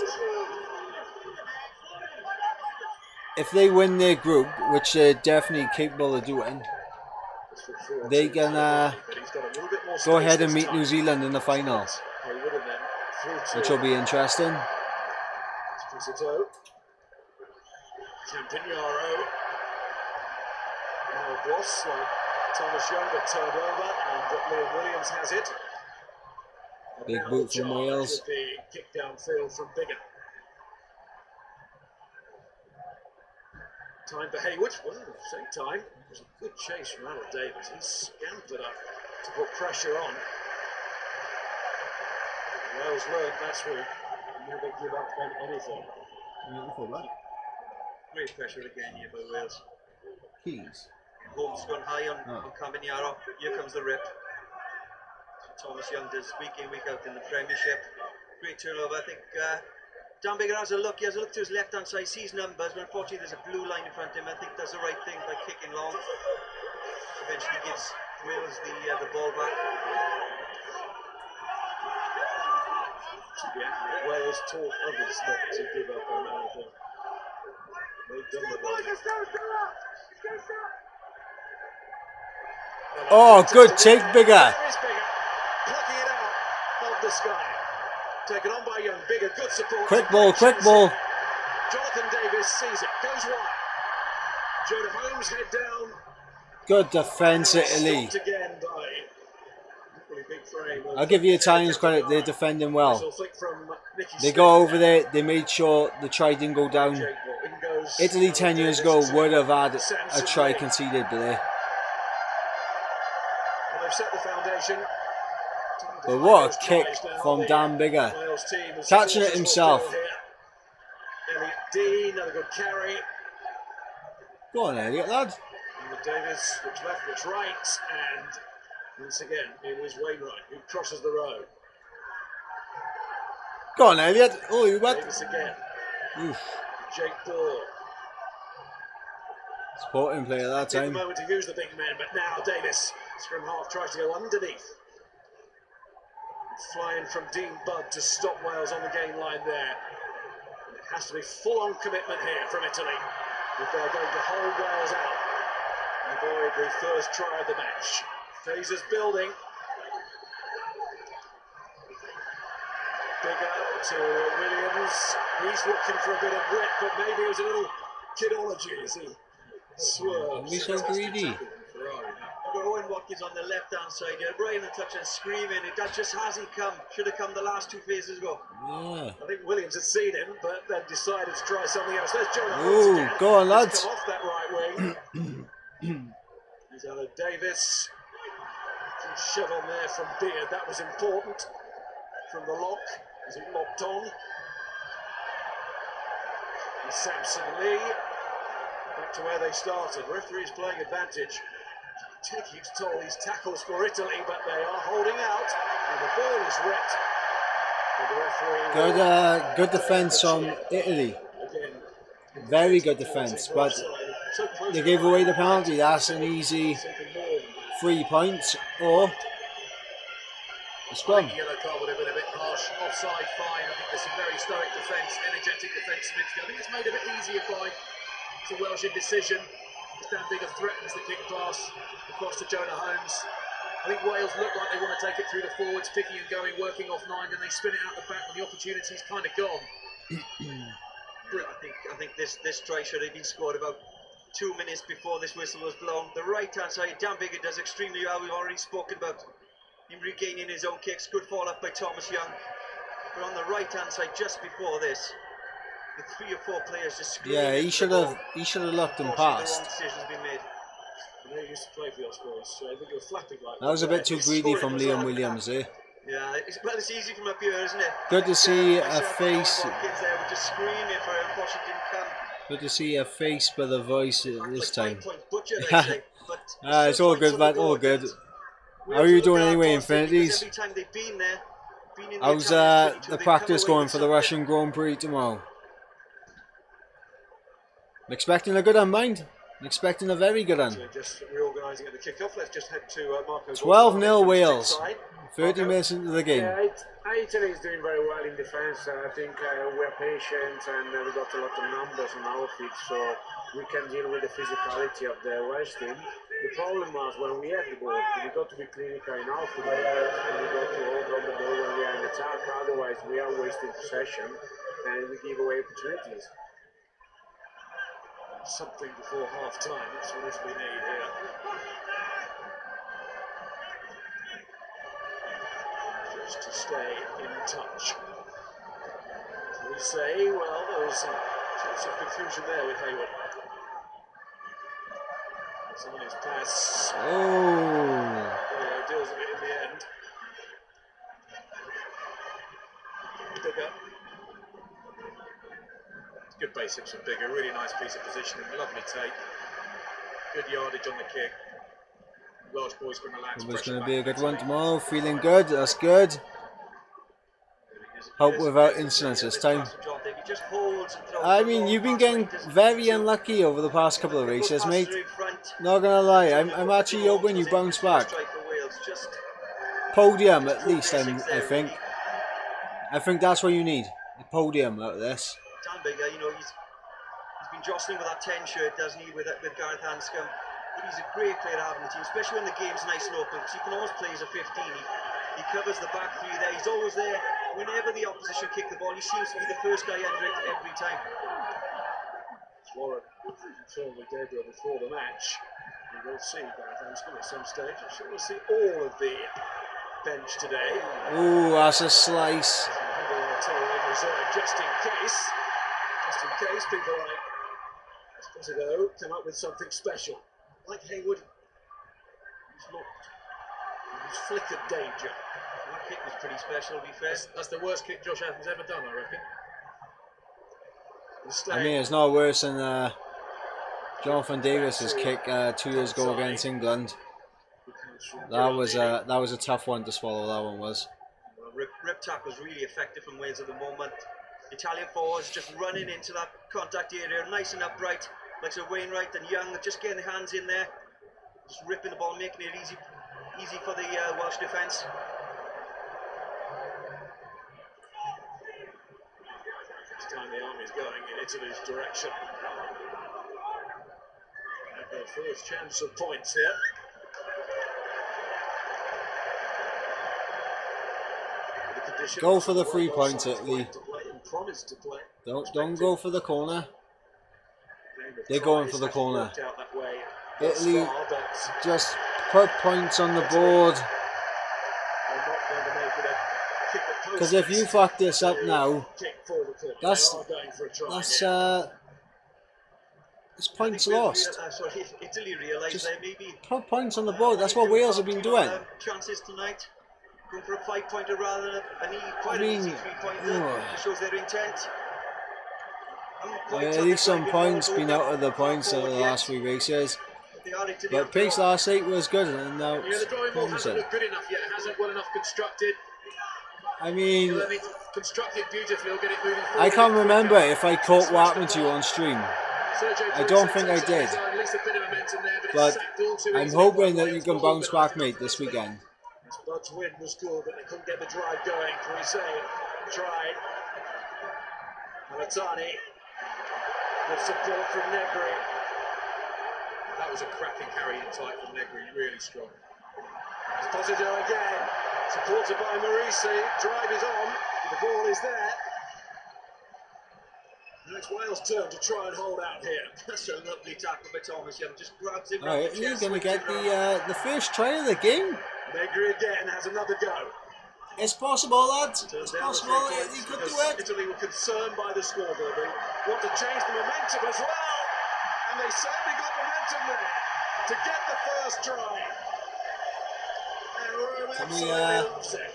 if they win their group, which they're definitely capable of doing, they can go ahead and meet New Zealand in the final, which will be interesting. Campagnaro. Now Voss, like Thomas Young, got turned over, and Liam Williams has it. And Big now boot the from charge Wales. with the kick downfield from Bigger. Time for Hayward. Well, at the same time, it was a good chase from Alan Davis. He scampered up to put pressure on. Wales learned last week, never give up on anything. Great pressure again here by Wales. Keys. Holmes gone high on Campagnaro. Here comes the rip. Thomas Young does week in, week out in the Premiership. Great turnover. I think Dan Bigger has a look. He has a look to his left-hand side, sees numbers, but unfortunately there's a blue line in front of him. I think does the right thing by kicking long. Eventually gives Wales the ball back. Yeah, Wales taught others not to give up on anything. They've done the right. Oh, good take, Bigger. There is Bigger, plucking it out of the sky. Taken on by Young. Bigger, good support. Quick ball, quick ball. Jonathan Davis sees it, goes wide. Jonah Holmes head down. Good defence, Italy. Stopped again by equally big frame. I'll give the Italians credit, they're defending well. They go over there, they made sure the try didn't go down. Italy 10 years ago would have had a try conceded, but they've set the foundation. But what a kick from Dan Bigger. Catching it himself. Elliot D, another good carry. Go on, Elliot, lad. Davis, which left, which right, and once again it was Wainwright who crosses the road. Go on, Elliot. Oh, you went. Davis again. Oof. Jake Ball. Supporting play at that Take time. the moment to use the big men, but now Davis, scrum half, tries to go underneath. Flying from Dean Budd to stop Wales on the gain line there. And it has to be full-on commitment here from Italy if they're going to hold Wales out and avoid the first try of the match. Fraser's building. Bigger to Williams. He's looking for a bit of grip, but maybe it was a little kidology as he swerves. He's so greedy. I've got Owen Watkins on the left-hand side here. Brian the touch and screaming. That just hasn't come. Should have come the last two phases ago. Yeah. I think Williams had seen him, but then decided to try something else. There's Jonah Holmes Ooh, again. go on, lads. He's come off that right wing. He's Alan Davis. Shove on there from Beard. That was important. From the lock. Is it locked on? And Samson Lee. Back to where they started. Referee's playing advantage. Taking its toll, these tackles for Italy, but they are holding out, and the ball is ripped. And the referee Good defence from Italy. again, Very good defence, but they gave away the penalty. That's an easy 3 points or a scrum. The yellow card would have been a bit harsh. Offside, fine. I think there's some very stoic defence, energetic defence. I think it's made a bit easier by the Welsh indecision. Dan Bigger threatens the kick pass across to Jonah Holmes. I think Wales look like they want to take it through the forwards, picking and going, working off 9, and they spin it out the back when the opportunity's kind of gone. I think this try should have been scored about 2 minutes before this whistle was blown. The right-hand side, Dan Bigger does extremely well. We've already spoken about him regaining his own kicks. Good fall-up by Thomas Young. But on the right-hand side, just before this, the 3 or 4 players just screaming. Yeah, he should have looked him past. The wrong decision's been made. they used to play for us boys, so I think they were flapping like That was a bit too greedy from Liam Williams, eh? Yeah, it's easy from up here, isn't it? Good to see a face. Kids there were just screaming for him, Washington didn't come. Good to see a face with a voice this time. Yeah, it's all good, man. All good. How are you doing anyway, Infinities? Every time they've been there, How's the practice going for the Russian Grand Prix tomorrow? I'm expecting a good one, mind. I'm expecting a very good one. So just reorganising at the kick-off. Let's just head to Marco. 12-0 Wales. 30 minutes into the game. Yeah, Italy is doing very well in defence. I think we're patient and we got a lot of numbers on our feet, so we can deal with the physicality of the Welsh team. The problem was when we have the ball, we got to be clinical in our football, and we got to hold on the ball when we are in attack. Otherwise, we are wasting possession and we give away opportunities. Something before half-time. That's what we need here. Just to stay in touch. We say, well, there was some confusion there with Hayward. It's on his pass. Oh. Yeah, deals with it in the end. Bigger. Good basics from Bigger, really nice piece of positioning, lovely take. Good yardage on the kick. Welsh boys can relax. It's going to be a good one tomorrow. Feeling good. That's good. Hope without incidents this time. I mean, you've been getting very unlucky over the past couple of races, mate. Not gonna lie, I'm actually hoping you bounce back. Podium at least, I think. I think that's what you need. A podium out of this. Dan Bigger, you know, he's been jostling with that 10 shirt, doesn't he, with Gareth Hanscom. But he's a great player to have in the team, especially when the game's nice and open, because he can always play as a 15. He covers the back three there. He's always there. Whenever the opposition kick the ball, he seems to be the first guy under it every time. Warren confirmed with Gabriel before the match. We will see Gareth Hanscom at some stage. I'm sure we'll see all of the bench today. Ooh, that's a slice. Just in case. Just in case people like Esposito come up with something special. Like Hayward, he's not. He's flickered danger. That kick was pretty special, to be fair. That's the worst kick Josh Adams ever done, I reckon. I mean, it's not worse than Jonathan Davis's kick 2 years ago against England. That was a tough one to swallow. That one was. Well, rip tackle was really effective from Wales at the moment. Italian forwards just running into that contact area, nice and upright. like so Wainwright and Young, just getting their hands in there, just ripping the ball, making it easy for the Welsh defence. This time the army's going in Italy's direction. And their first chance of points here. Go for the 3 points, Italy. Don't go for the corner. They're going for the corner. Italy, just put points on the board. Because if you fuck this up now, that's points lost. Italy realised Just they maybe put points on the board. That's what Wales have been doing. Chances tonight. Going for a 5-pointer rather than quite I an mean, easy 3-pointer. It shows their intent. At least some points been out of the points over the last 3 races. But Pink's last 8 was good, and now Yeah, the drawing board hasn't looked good enough yet. It hasn't well enough constructed. I mean, construct it beautifully, or get it moving forward. I can't remember if I caught what happened to you on stream. I don't think I did. But I'm hoping that you can bounce back, mate, this weekend. Bud's win was good, but they couldn't get the drive going. Croeso tried. Malatani with support from Negri. That was a cracking carry in tight from Negri, really strong. Esposito again, supported by Marisi. Drive is on, the ball is there. And it's Wales' turn to try and hold out here. That's a lovely tackle by Thomas Young. Just grabs him. Alright, you're going to get the first try of the game. Negri again has another go. It's possible, lads. It's possible. He could do it. Italy were concerned by the scoreboard. They want to change the momentum as well. And they certainly got momentum there to get the first try. And Rome absolutely loves it.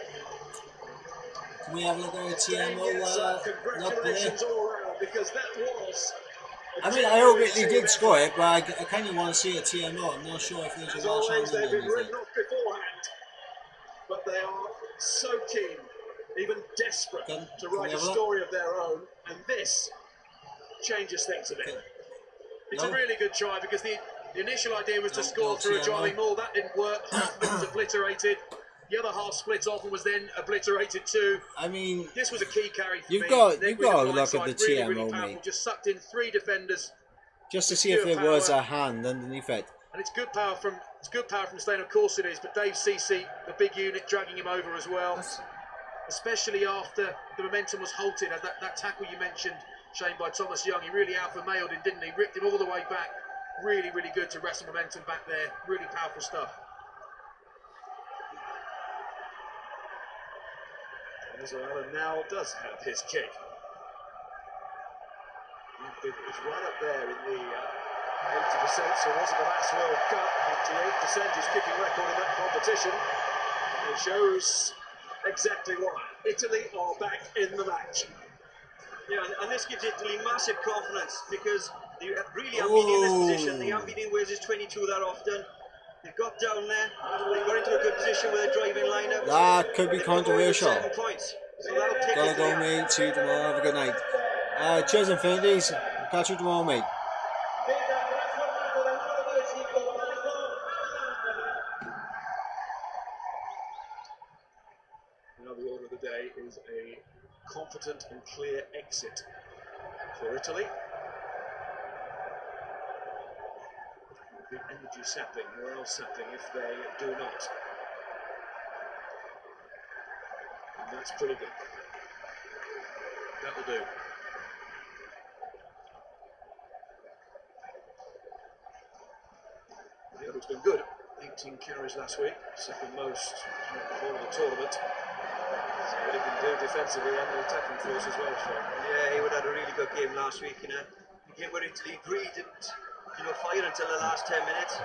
Can we have a look at a TMO congratulations all around, because that was... I mean, I hope Italy did score it, but I kind of want to see a TMO. I'm not sure if there's a Welsh always, they've been underneath written it. off beforehand, but they are so keen, even desperate, to write a story of their own, and this changes things a bit. It's a really good try, because the initial idea was to score through a driving maul. That didn't work. Half of it was obliterated. The other half split off and was then obliterated too. I mean, this was a key carry for you've me. got to look at the TMO, really mate. Just sucked in 3 defenders. Just to see if there was a hand underneath it. And it's good power from Stayne, of course it is, but Dave Ceci, the big unit, dragging him over as well. Especially after the momentum was halted. That tackle you mentioned, Shane, by Thomas Young, he really alpha mailed him, didn't he? Ripped him all the way back. Really, really good to wrestle momentum back there. Really powerful stuff. Venezuela now does have his kick. It's right up there in the 80%, so it wasn't the last World Cup. 88% is kicking record in that competition. It shows exactly why. Italy are back in the match. Yeah, and this gives Italy massive confidence, because they really haven't been in this position. They haven't been in Wales' 22 that often. They've got down there, they got into a good position with a driving lineup. That could be controversial. 7 points. So that'll take Gotta go, mate. See you tomorrow. Have a good night. Cheers, Infinities. Catch you tomorrow, mate. Now the order of the day is a confident and clear exit for Italy. The energy sapping, morale sapping if they do not. And that's pretty good. That'll do. The other's been good. 18 carries last week, second most for the tournament. So what he can do defensively and the attacking force as well, Sean. Yeah, he would have had a really good game last week, you know. The game where Italy really didn't, fire until the last 10 minutes.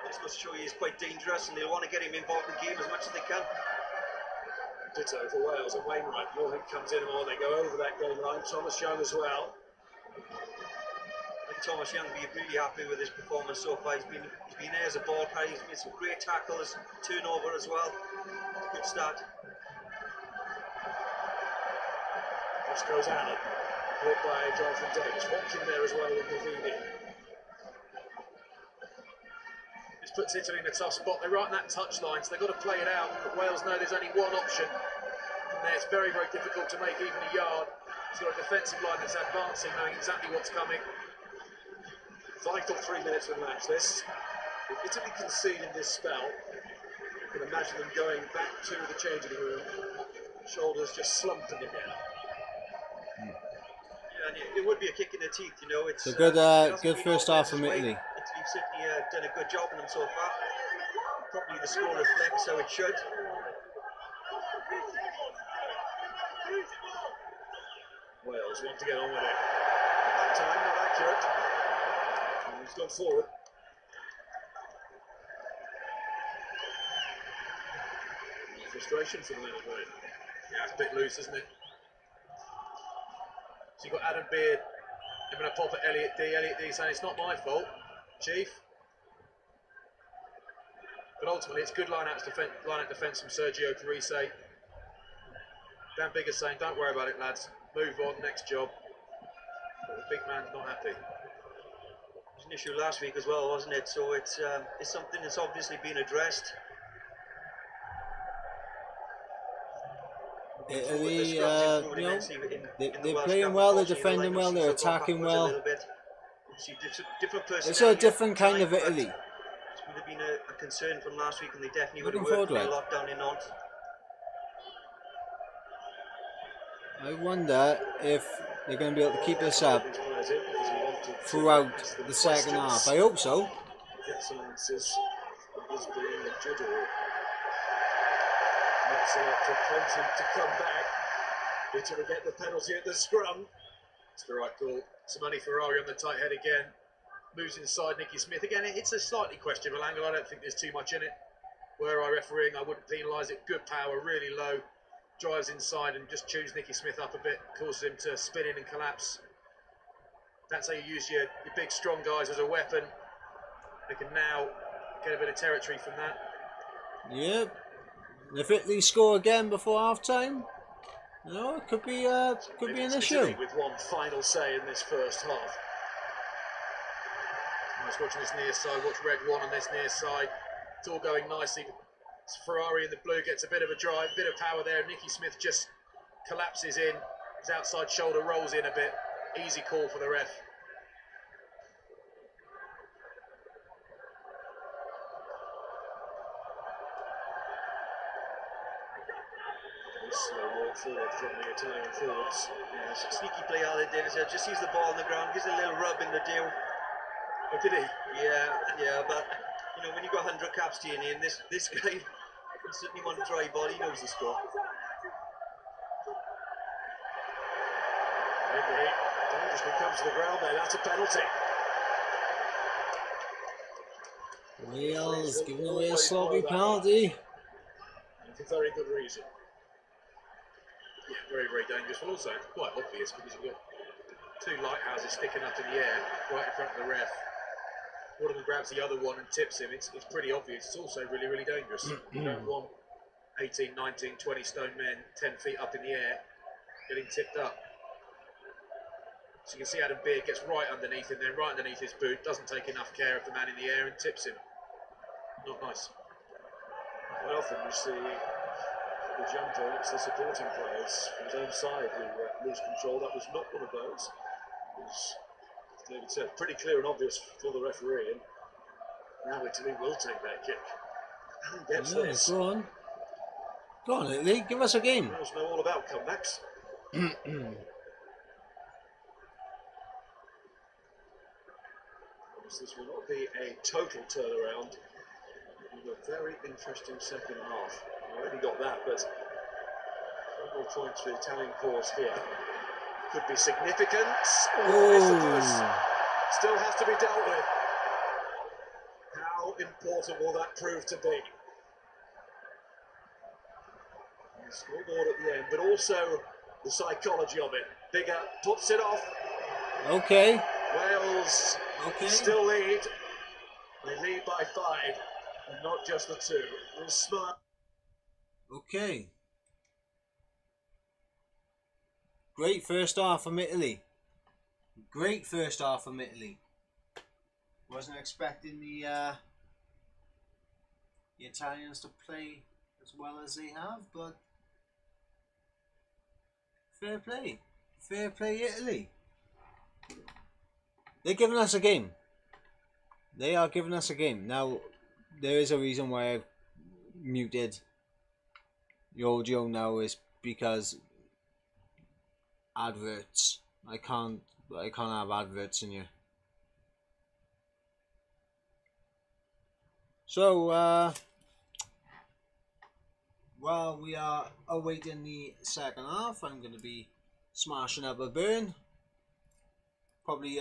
Just goes to show you he's quite dangerous, and they'll want to get him involved in the game as much as they can. Ditto for Wales, and Wainwright. Morgan comes in, or they go over that goal line. Thomas Young as well. I think Thomas Young will be really happy with his performance so far. He's been there as a ball carrier. He's made some great tackles, turnover as well. Good start. This goes Allen. Played by Jonathan Davis. Watkin there as well with Navini. This puts Italy in a tough spot. They're right on that touchline, so they've got to play it out. But Wales know there's only one option. From there, it's very, very difficult to make even a yard. It's got a defensive line that's advancing, knowing exactly what's coming. Vital 3 minutes of the match, this. If Italy concede in this spell, you can imagine them going back to the changing room, shoulders just slumping again. Yeah, and it would be a kick in the teeth, you know. It's So good, it good hasn't first been half all from Wales' way. Italy. Italy's certainly done a good job on them so far. Probably the score reflects how it should. Wales want to get on with it. That time, not accurate. And he's gone forward. Frustration for the minute, right? Yeah, it's a bit loose, isn't it? So you've got Adam Beard having a pop at Elliot D. Elliot D saying it's not my fault, Chief. But ultimately, it's good line-out defence from Sergio Croeso. Dan Bigger's saying, don't worry about it, lads. Move on, next job. But the big man's not happy. It was an issue last week as well, wasn't it? So it's something that's obviously been addressed. Italy, you know, they're playing well, they're defending well, they're attacking well. It's a different kind of Italy. It would have been a concern from last week, and they definitely would have Looking worked forward to a it. lot down in Nantes. I wonder if they're going to be able to keep this up throughout the second half. I hope so. Get some answers. It is being a judo. Not selected Clinton to come back. Italy get the penalty at the scrum. It's the right call. Simone Ferrari on the tight head again. Moves inside Nicky Smith. Again, it's a slightly questionable angle. I don't think there's too much in it. Were I refereeing, I wouldn't penalise it. Good power, really low. Drives inside and just tunes Nicky Smith up a bit. Causes him to spin in and collapse. That's how you use your big, strong guys as a weapon. They can now get a bit of territory from that. Yep. If Italy score again before half time, you know, it could be an issue. With one final say in this first half. I was watching this near side, watch Red 1 on this near side. It's all going nicely. Ferrari in the blue gets a bit of a drive, bit of power there. Nicky Smith just collapses in. His outside shoulder rolls in a bit. Easy call for the ref. Slow walk forward from the Italian forwards. Yeah, sneaky play Alec Davis there. Just sees the ball on the ground, gives it a little rub in the deal. Oh, did he? Yeah, but you know, when you've got 100 caps to your name, this guy certainly want a dry ball. He knows the score. Dangerously comes to the ground there. That's a penalty. Wales giving away a sloppy penalty. And for very good reason. Yeah, very, very dangerous. Well, also, it's quite obvious because you've got two lighthouses sticking up in the air right in front of the ref. One of them grabs the other one and tips him. It's pretty obvious. It's also really, really dangerous. You don't want 18, 19, 20 stone men 10 feet up in the air getting tipped up. So you can see Adam Beard gets right underneath him, then right underneath his boot, doesn't take enough care of the man in the air and tips him. Not nice. Quite often you see the jumper, it's the supporting players from his own side who lose control. That was not one of those. It was, as David said, pretty clear and obvious for the referee. And now Italy will take that kick. And gets this. Go on. Go on, Italy, give us a game. Wales know all about comebacks. This will not be a total turnaround. It will be a very interesting second half. I already got that, but several points for the Italian cause here. Could be significant. Oh, yes, it does. Still has to be dealt with. How important will that prove to be? The scoreboard at the end, but also the psychology of it. Bigger puts it off. Okay. Wales still lead. They lead by 5, and not just the 2. We'll smile. Okay. Great first half from Italy. Great first half from Italy. Wasn't expecting the Italians to play as well as they have, but fair play. Fair play, Italy. They're giving us a game. They are giving us a game. Now, there is a reason why I've muted the audio now, is because adverts. I can't have adverts in here. So, while we are awaiting the second half, I'm going to be smashing up a burn. Probably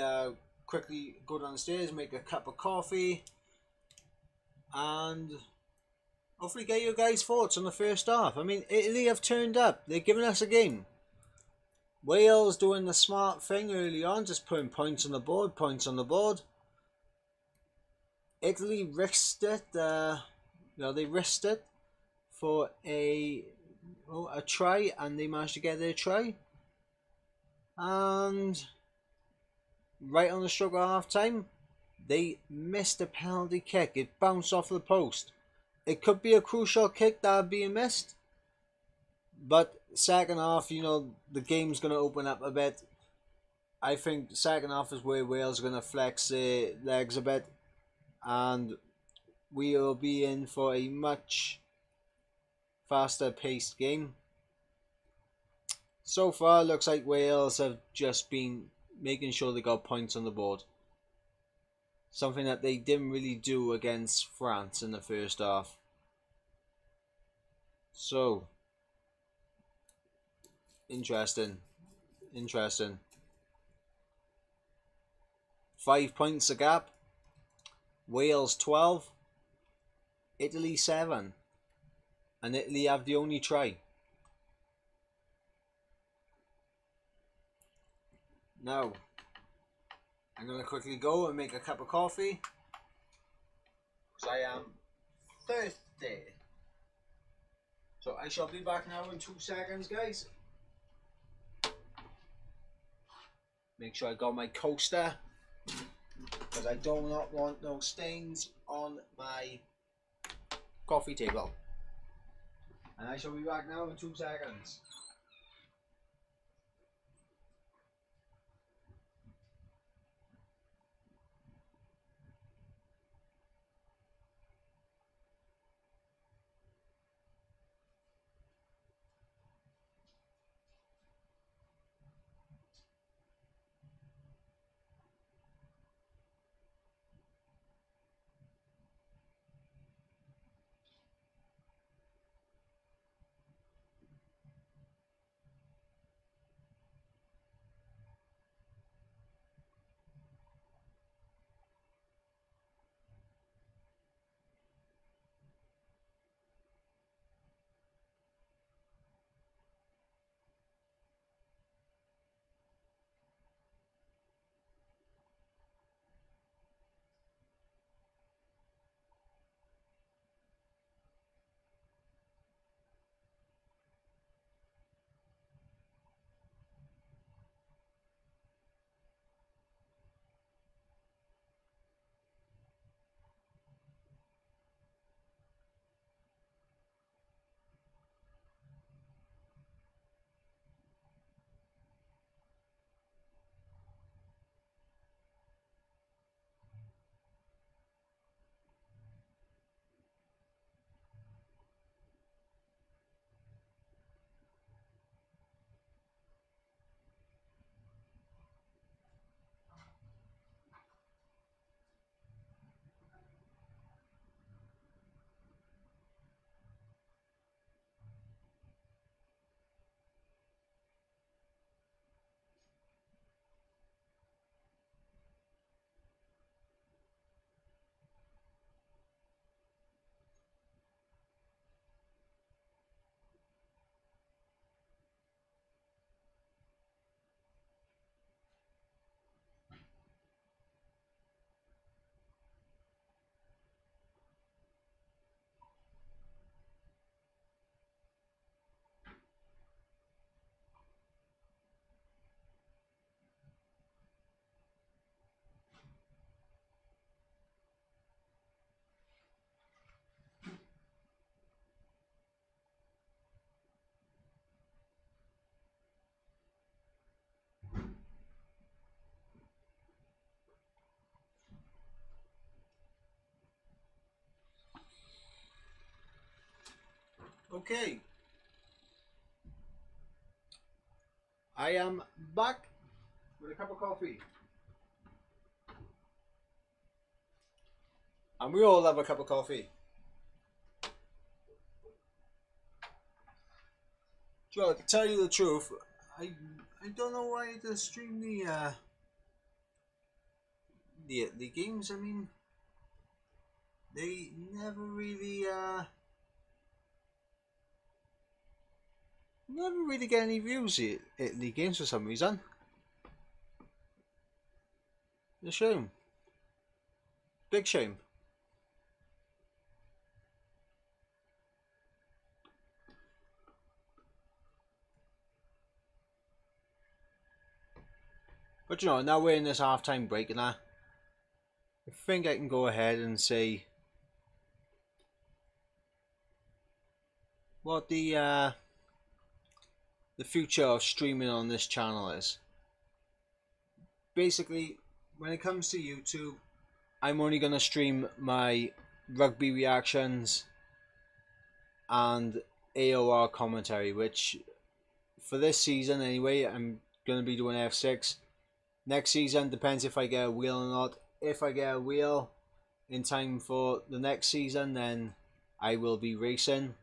quickly go downstairs, make a cup of coffee, and hopefully get your guys' thoughts on the first half. I mean, Italy have turned up. They're giving us a game. Wales doing the smart thing early on, just putting points on the board, Italy risked it. They risked it for a try, and they managed to get their try. And right on the stroke of half time, they missed a penalty kick. It bounced off the post. It could be a crucial kick that being missed. But second half, the game's going to open up a bit. I think second half is where Wales are going to flex their legs a bit. And we will be in for a much faster paced game. So far, looks like Wales have just been making sure they got points on the board. Something that they didn't really do against France in the first half. So, interesting. 5 points a gap. Wales 12. Italy 7. And Italy have the only try. Now, I'm going to quickly go and make a cup of coffee, because I am thirsty. So I shall be back now in 2 seconds, guys. Make sure I got my coaster, because I do not want no stains on my coffee table. And I shall be back now in 2 seconds. Okay, I am back with a cup of coffee. And we all love a cup of coffee. Joe, to tell you the truth, I don't know why to stream the games. I mean, they never really get any views at the games for some reason. It's a shame. Big shame. But you know, now we're in this half-time break and I think I can go ahead and say what the future of streaming on this channel is. Basically, when it comes to YouTube, I'm only going to stream my rugby reactions and AOR commentary, which for this season anyway, I'm going to be doing F6. Next season, depends if I get a wheel or not. If I get a wheel in time for the next season, then I will be racing,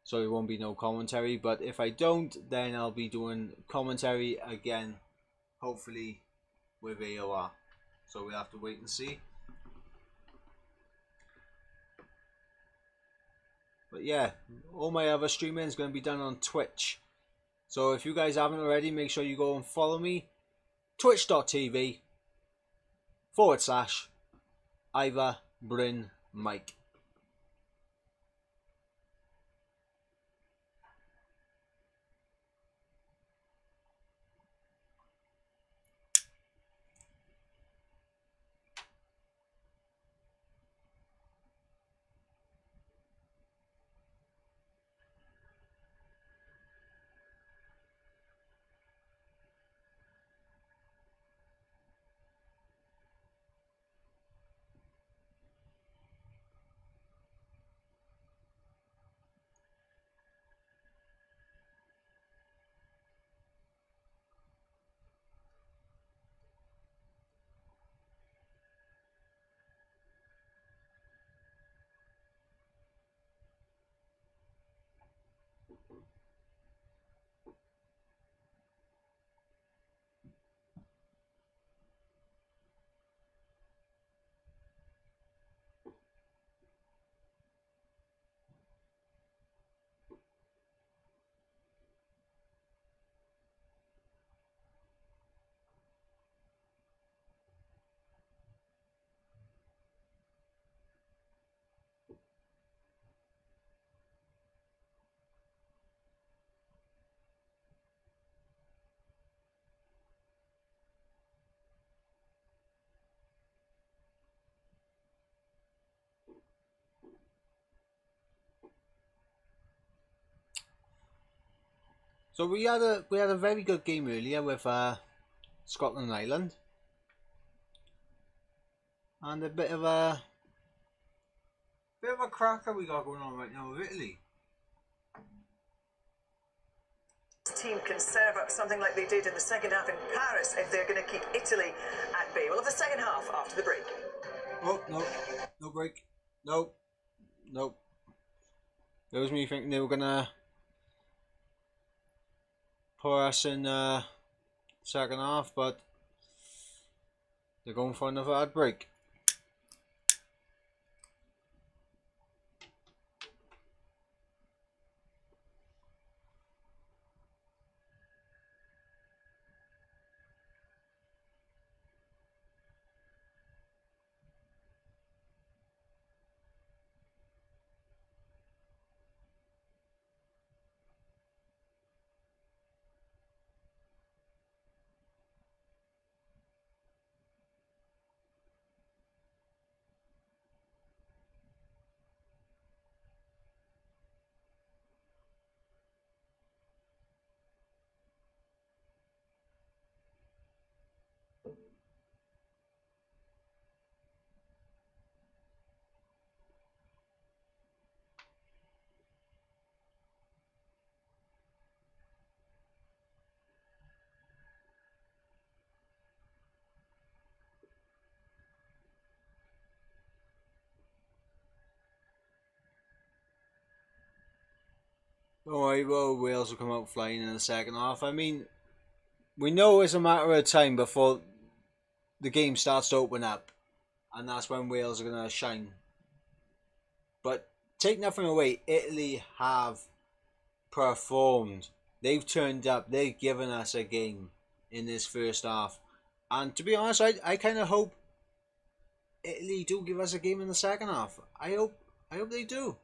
so there won't be no commentary. But if I don't, then I'll be doing commentary again, hopefully with AOR. So we'll have to wait and see. But yeah, all my other streaming is going to be done on Twitch. So if you guys haven't already, make sure you go and follow me. Twitch.tv/Ivor Bryn Mike. So we had a very good game earlier with Scotland and Ireland, and a bit of a cracker we got going on right now with Italy. Team can serve up something like they did in the second half in Paris if they're going to keep Italy at bay. We'll have the second half after the break. Oh no, no break, nope. That was me thinking they were gonna put us in second half, but they're going for another ad break. Don't worry, well, Wales will come out flying in the second half. I mean, we know it's a matter of time before the game starts to open up, and that's when Wales are going to shine. But take nothing away, Italy have performed. They've turned up. They've given us a game in this first half. And to be honest, I kind of hope Italy do give us a game in the second half. I hope they do.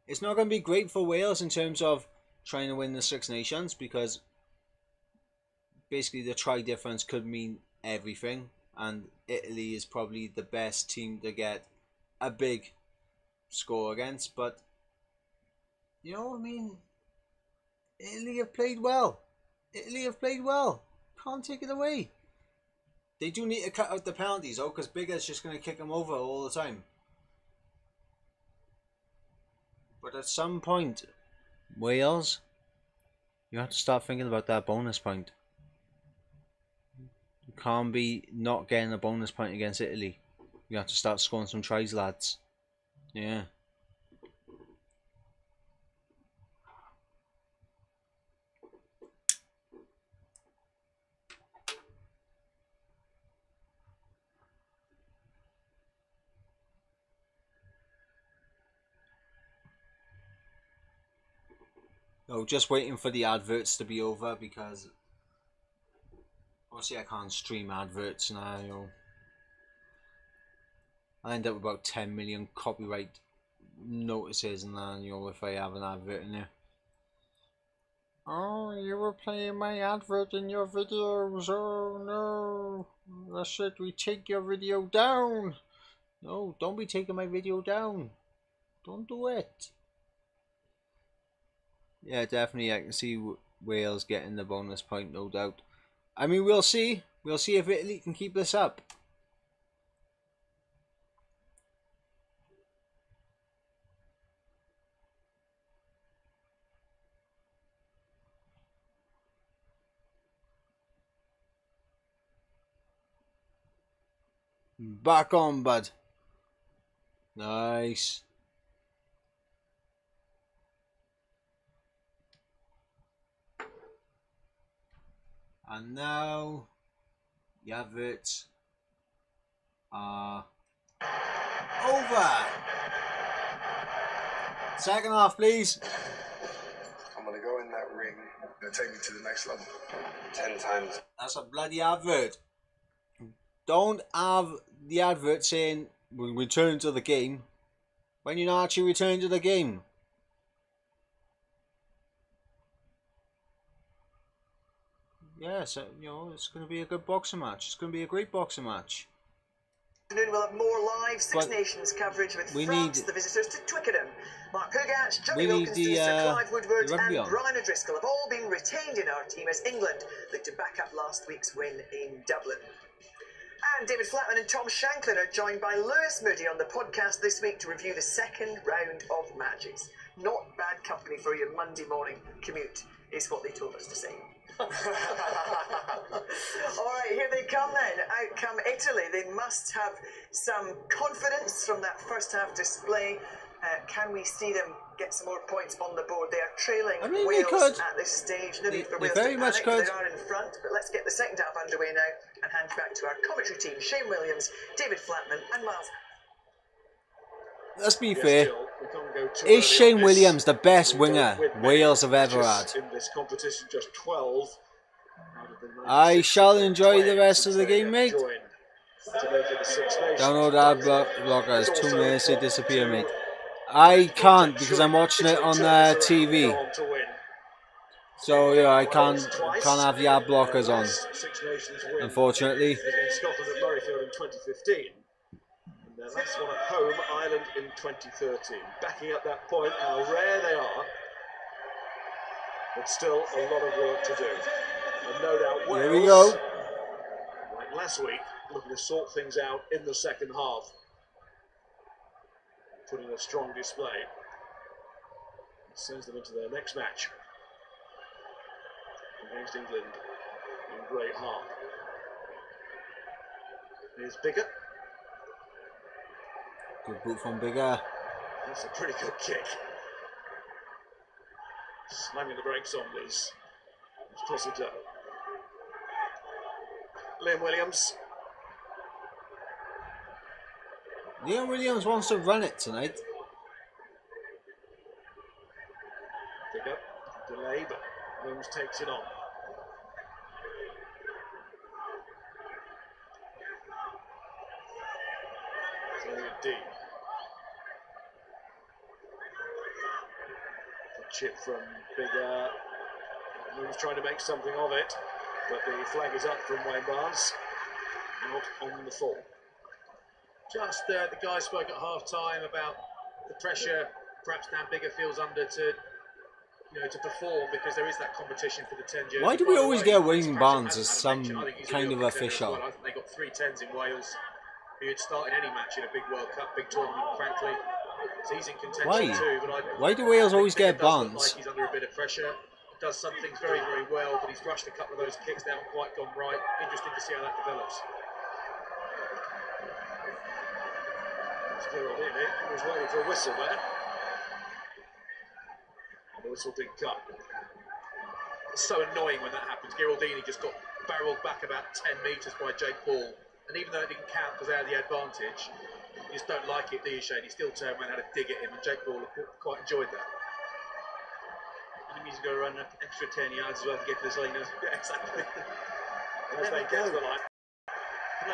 It's not going to be great for Wales in terms of trying to win the Six Nations, because basically the try difference could mean everything, and Italy is probably the best team to get a big score against. But you know, I mean, Italy have played well. Italy have played well. Can't take it away. They do need to cut out the penalties, though, because Bigger's just going to kick them over all the time. But at some point, Wales, you have to start thinking about that bonus point. You can't be not getting a bonus point against Italy. You have to start scoring some tries, lads. Yeah. Oh, just waiting for the adverts to be over, because obviously I can't stream adverts now. You know, I end up with about 10 million copyright notices and that, you know, if I have an advert in there. Oh, you were playing my advert in your videos. Oh no, I said we take your video down. No, don't be taking my video down. Don't do it. Yeah, definitely, I can see Wales getting the bonus point, no doubt. I mean, we'll see. We'll see if Italy can keep this up. Back on, bud. Nice. And now the adverts are over. Second half, please. I'm gonna go in that ring. Gonna take me to the next level. 10 times. That's a bloody advert. Don't have the advert saying we'll return to the game when you're not actually returning to the game. Yeah, so, you know, it's going to be a good boxing match. It's going to be a great boxing match. We'll have more live Six Nations coverage with France, the visitors to Twickenham. Mark Hogarth, Johnny Wilkinson, Sir Clive Woodward and Brian O'Driscoll have all been retained in our team as England look to back up last week's win in Dublin. And David Flatman and Tom Shanklin are joined by Lewis Moody on the podcast this week to review the second round of matches. Not bad company for your Monday morning commute, is what they told us to say. All right, here they come then. Out come Italy. They must have some confidence from that first half display. Can we see them get some more points on the board? They are trailing Wales at this stage. No need for Wales to panic. They are in front. But let's get the second half underway now and hand you back to our commentary team: Shane Williams, David Flatman, and Miles. Let's be fair. Is Shane Williams the best winger Wales have ever had? In this competition, just 12. I shall enjoy the rest of the game, mate. Download ad blocker. It's 2 minutes to disappear, mate. I can't because I'm watching it on TV. So yeah, I can't have the ad blockers on, unfortunately. Scotland at Murrayfield in 2015. Their last one at home, Ireland in 2013. Backing up that point, how rare they are, but still a lot of work to do. And no doubt Wales, here we go. Like last week, looking to sort things out in the second half. Putting a strong display. Sends them into their next match against England in Great Harp. Here's Bigger. Good boot from Bigger. That's a pretty good kick. Slamming the brakes on this. Cressida. Liam Williams. Liam Williams wants to run it tonight. Pick up, delay, but Williams takes it on. It's only a D. A chip from Bigger. Williams trying to make something of it, but the flag is up from Wayne Barnes. Out on the fall. Just the guys spoke at half-time about the pressure perhaps Dan Bigger feels under to perform, because there is that competition for the 10 jersey. Why do we always get Wayne Barnes as some kind of official? I think they got 3 10s in Wales. He would start in any match in a big World Cup, big tournament, frankly. So he's in contention too. But Why do Wales always get Barnes? Like he's under a bit of pressure. Does some things very, very well, but he's rushed a couple of those kicks. They haven't quite gone right. Interesting to see how that develops. He was waiting for a whistle there. And the whistle did cut. It's so annoying when that happens. Giraldini just got barreled back about 10 metres by Jake Paul. And even though it didn't count because they had the advantage, you just don't like it, do you, Shane? He still turned around and had a dig at him, and Jake Paul quite enjoyed that. And he means he's got to run an extra 10 yards as well to get to this line. Yeah, exactly. As they get to the line.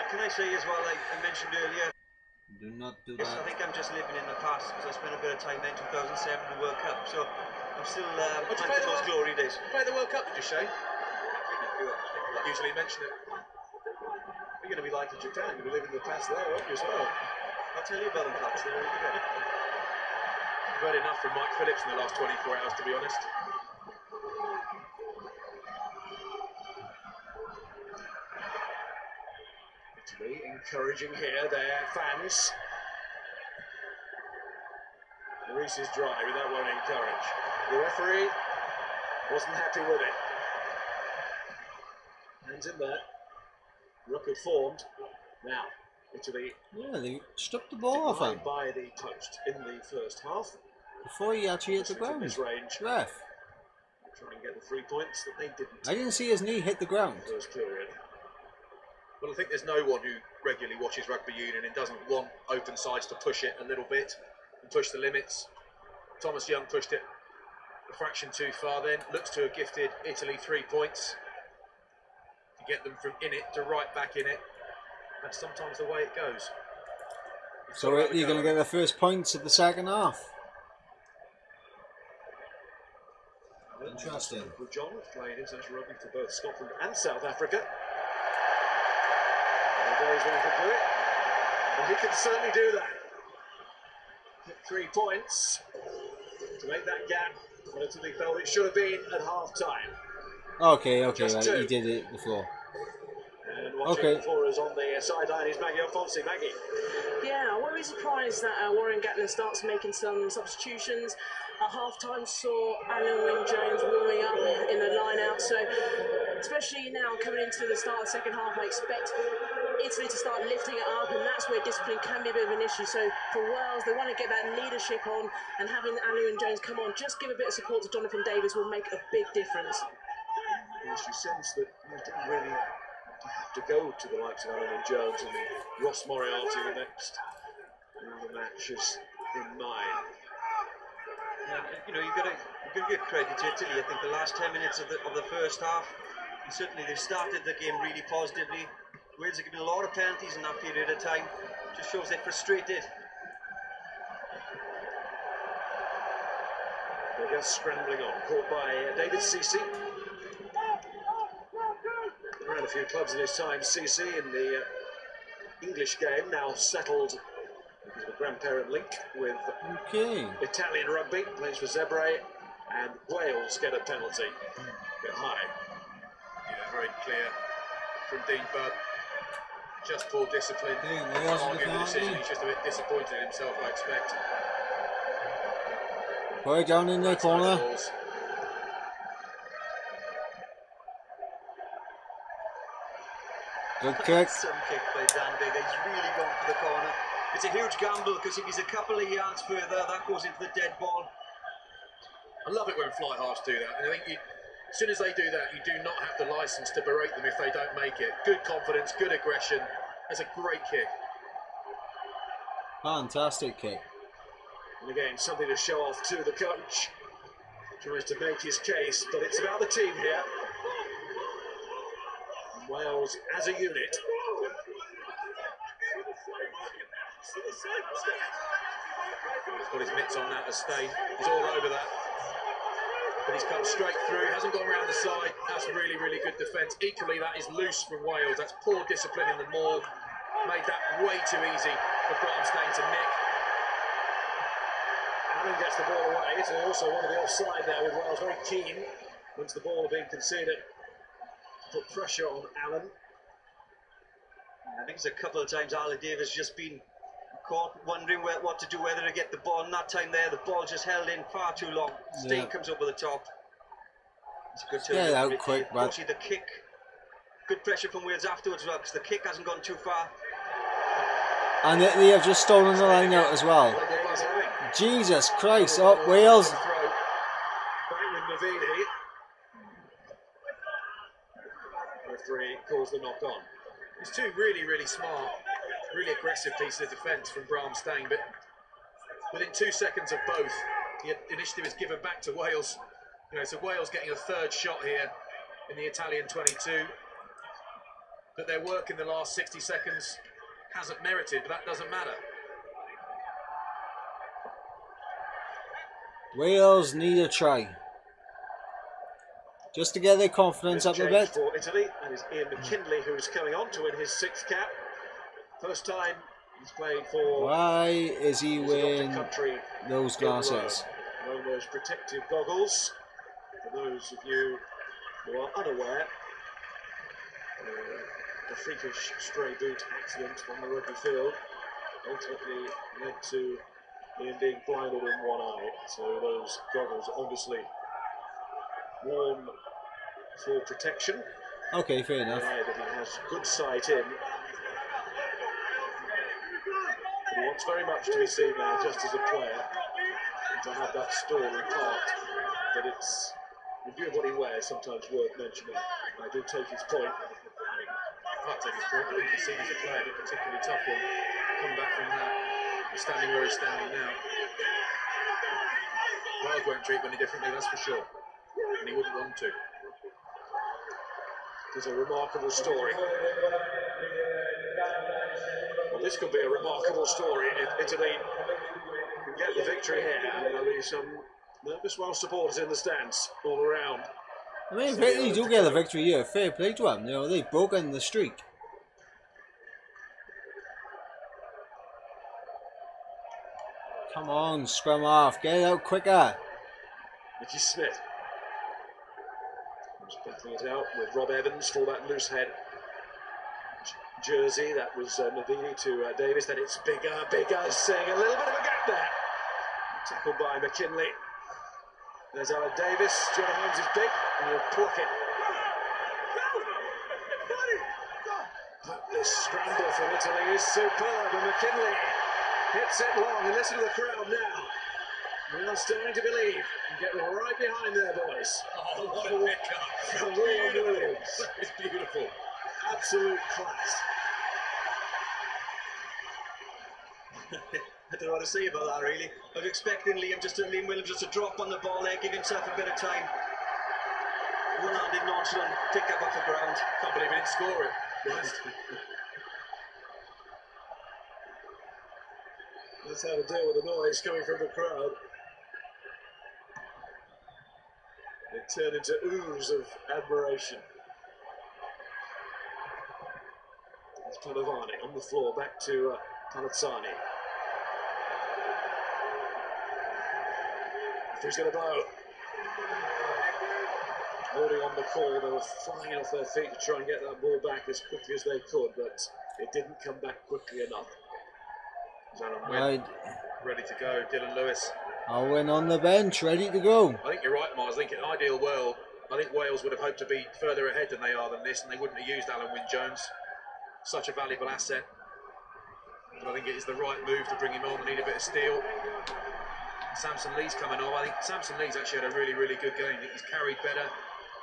Can I say as well, like I mentioned earlier, Do not do yes, I that. think I'm just living in the past because I spent a bit of time there in 2007 in the World Cup, so I'm still Did you playing those glory days. Play the World Cup, did you, Shane? Usually mention it. You're going to be like in Japan. You're going to live in the past there, aren't you, as well? I'll tell you about them facts. They're really good. I've heard enough from Mike Phillips in the last 24 hours, to be honest. Italy encouraging here their fans. Reese's drive, and that won't encourage. The referee wasn't happy with it. Hands in there. Ruck had formed. Now, Italy. Yeah, they struck the ball off him by the post in the first half. before he actually hit the ground. Range. Ref. Try and get the 3 points that they didn't. I didn't see his knee hit the ground. First period. Well, I think there's no one who regularly watches rugby union and doesn't want open sides to push it a little bit and push the limits. Thomas Young pushed it a fraction too far then. Looks to have gifted Italy 3 points to get them from in it to right back in it. That's sometimes the way it goes. So you're going to get the first points of the second half. Interesting. John playing international rugby for both Scotland and South Africa. Days when he could do it, and he can certainly do that. 3 points to make that gap relatively felt it should have been at half time. Okay, right, he did it before. And watching for us on the sideline is Maggie Alfonsi. Maggie. Yeah, I won't be surprised that Warren Gatland starts making some substitutions. At half-time saw Alan Wynne-Jones warming up in the line-out, so especially now coming into the start of the second half, I expect Italy to start lifting it up, and that's where discipline can be a bit of an issue. So for Wales, they want to get that leadership on, and having Alan Wynne-Jones come on, just give a bit of support to Jonathan Davies will make a big difference. Yes, you sense that you don't really have to go to the likes of Alan Wynne-Jones and Ross Moriarty the next match is in mind. Yeah, you know, you've got to give credit to Italy. I think the last 10 minutes of the first half, and certainly they started the game really positively. Wales are giving a lot of penalties in that period of time. Just shows they're frustrated. They're scrambling on, caught by David Ceci. Ran a few clubs in his time. Ceci in the English game, now settled. He's a grandparent link with Italian rugby, plays for Zebre, and Wales get a penalty. Bit high. Yeah, very clear from Dean Budd. Just poor discipline. Arguing the decision, he's just a bit disappointed in himself, I expect. Boy down in the corner. Good kick. Some kick by Dan Bigger. He's really going for the corner. It's a huge gamble because if he's a couple of yards further, that goes into the dead ball. I love it when fly halves do that. And I think as soon as they do that, you do not have the license to berate them if they don't make it. Good confidence, good aggression. That's a great kick. Fantastic kick. And again, something to show off to the coach. Tries to make his case, but it's about the team here. Wales as a unit. He's got his mitts on that as Stain. He's all over that. But he's come straight through, hasn't gone around the side. That's really, really good defence. Equally, that is loose from Wales. That's poor discipline in the maul. Made that way too easy for Bram Stain to nick. Allen gets the ball away. It's also one of the offside there with Wales very keen once the ball had been conceded. Put pressure on Allen. I think it's a couple of times Alan Davis just been caught wondering what to do, whether to get the ball. And that time there, the ball just held in far too long. Stain comes over the top. It's a good turn. Get out quick, but the kick. Good pressure from Wales afterwards, well, because the kick hasn't gone too far. And they have just stolen the line out as well. Jesus Christ! Oh, Wales. Back with Navidi. Referee calls the knock on. It's two really, really smart, really aggressive pieces of defence from Bram Stain, but within 2 seconds of both, the initiative is given back to Wales. You know, so Wales getting a third shot here in the Italian 22. But their work in the last 60 seconds hasn't merited, but that doesn't matter. Wales need a try. Just to get their confidence up a bit. For Italy, and it's Ian McKinley who's coming on to win his 6th cap. First time he's played for. Why is he wearing those glasses? Wearing those protective goggles. For those of you who are unaware, the freakish stray boot accident on the rugby field ultimately led to Ian being blinded in one eye. So those goggles obviously worn for protection. Okay, fair enough. That he has good sight in. But he wants very much to be seen now, just as a player, and to have that story part. But it's, in view of what he wears, sometimes worth mentioning. I do take his point. I can't take his point. I think he's seen as a player, but particularly tough one. Come back from that. He's standing where he's standing now. Wales won't treat him any differently, that's for sure. And he wouldn't want to. It's a remarkable story. Well, this could be a remarkable story if Italy can get the victory here. There'll be some nervous Welsh supporters in the stands all around. I mean, if Italy do get a victory here, fair play to them. You know, they've broken the streak. Come on, scrum off. Get it out quicker. Mickey Smith. Just battling it out with Rob Evans for that loose head jersey. That was Navini to Davis. Then it's bigger, seeing a little bit of a gap there. Tackled by McKinley. There's Alan Davis. Jonah Holmes is big, and he'll pluck it. But this scramble from Italy is superb, and McKinley hits it long. And listen to the crowd now. We are starting to believe and get right behind there, boys. Oh, what a pickup. From William Williams. It's beautiful. Absolute class. I don't know what to say about that, really. I was expecting Liam Williams just to drop on the ball there, give himself a bit of time. One-handed nonchalant pick up off the ground. Can't believe he didn't score it. That's how to deal with the noise coming from the crowd. It turned into ooze of admiration. It's Padovani on the floor, back to Palazzani. Who's going to blow? Holding on the call, they were flying off their feet to try and get that ball back as quickly as they could, but it didn't come back quickly enough. Right. Ready to go, Dylan Lewis. Owen on the bench, ready to go. I think you're right, Mars. I think in an ideal world, I think Wales would have hoped to be further ahead than they are than this, and they wouldn't have used Alan Wynne-Jones. Such a valuable asset. But I think it is the right move to bring him on. They need a bit of steel. Samson Lee's coming on. I think Samson Lee's actually had a really, really good game. He's carried better,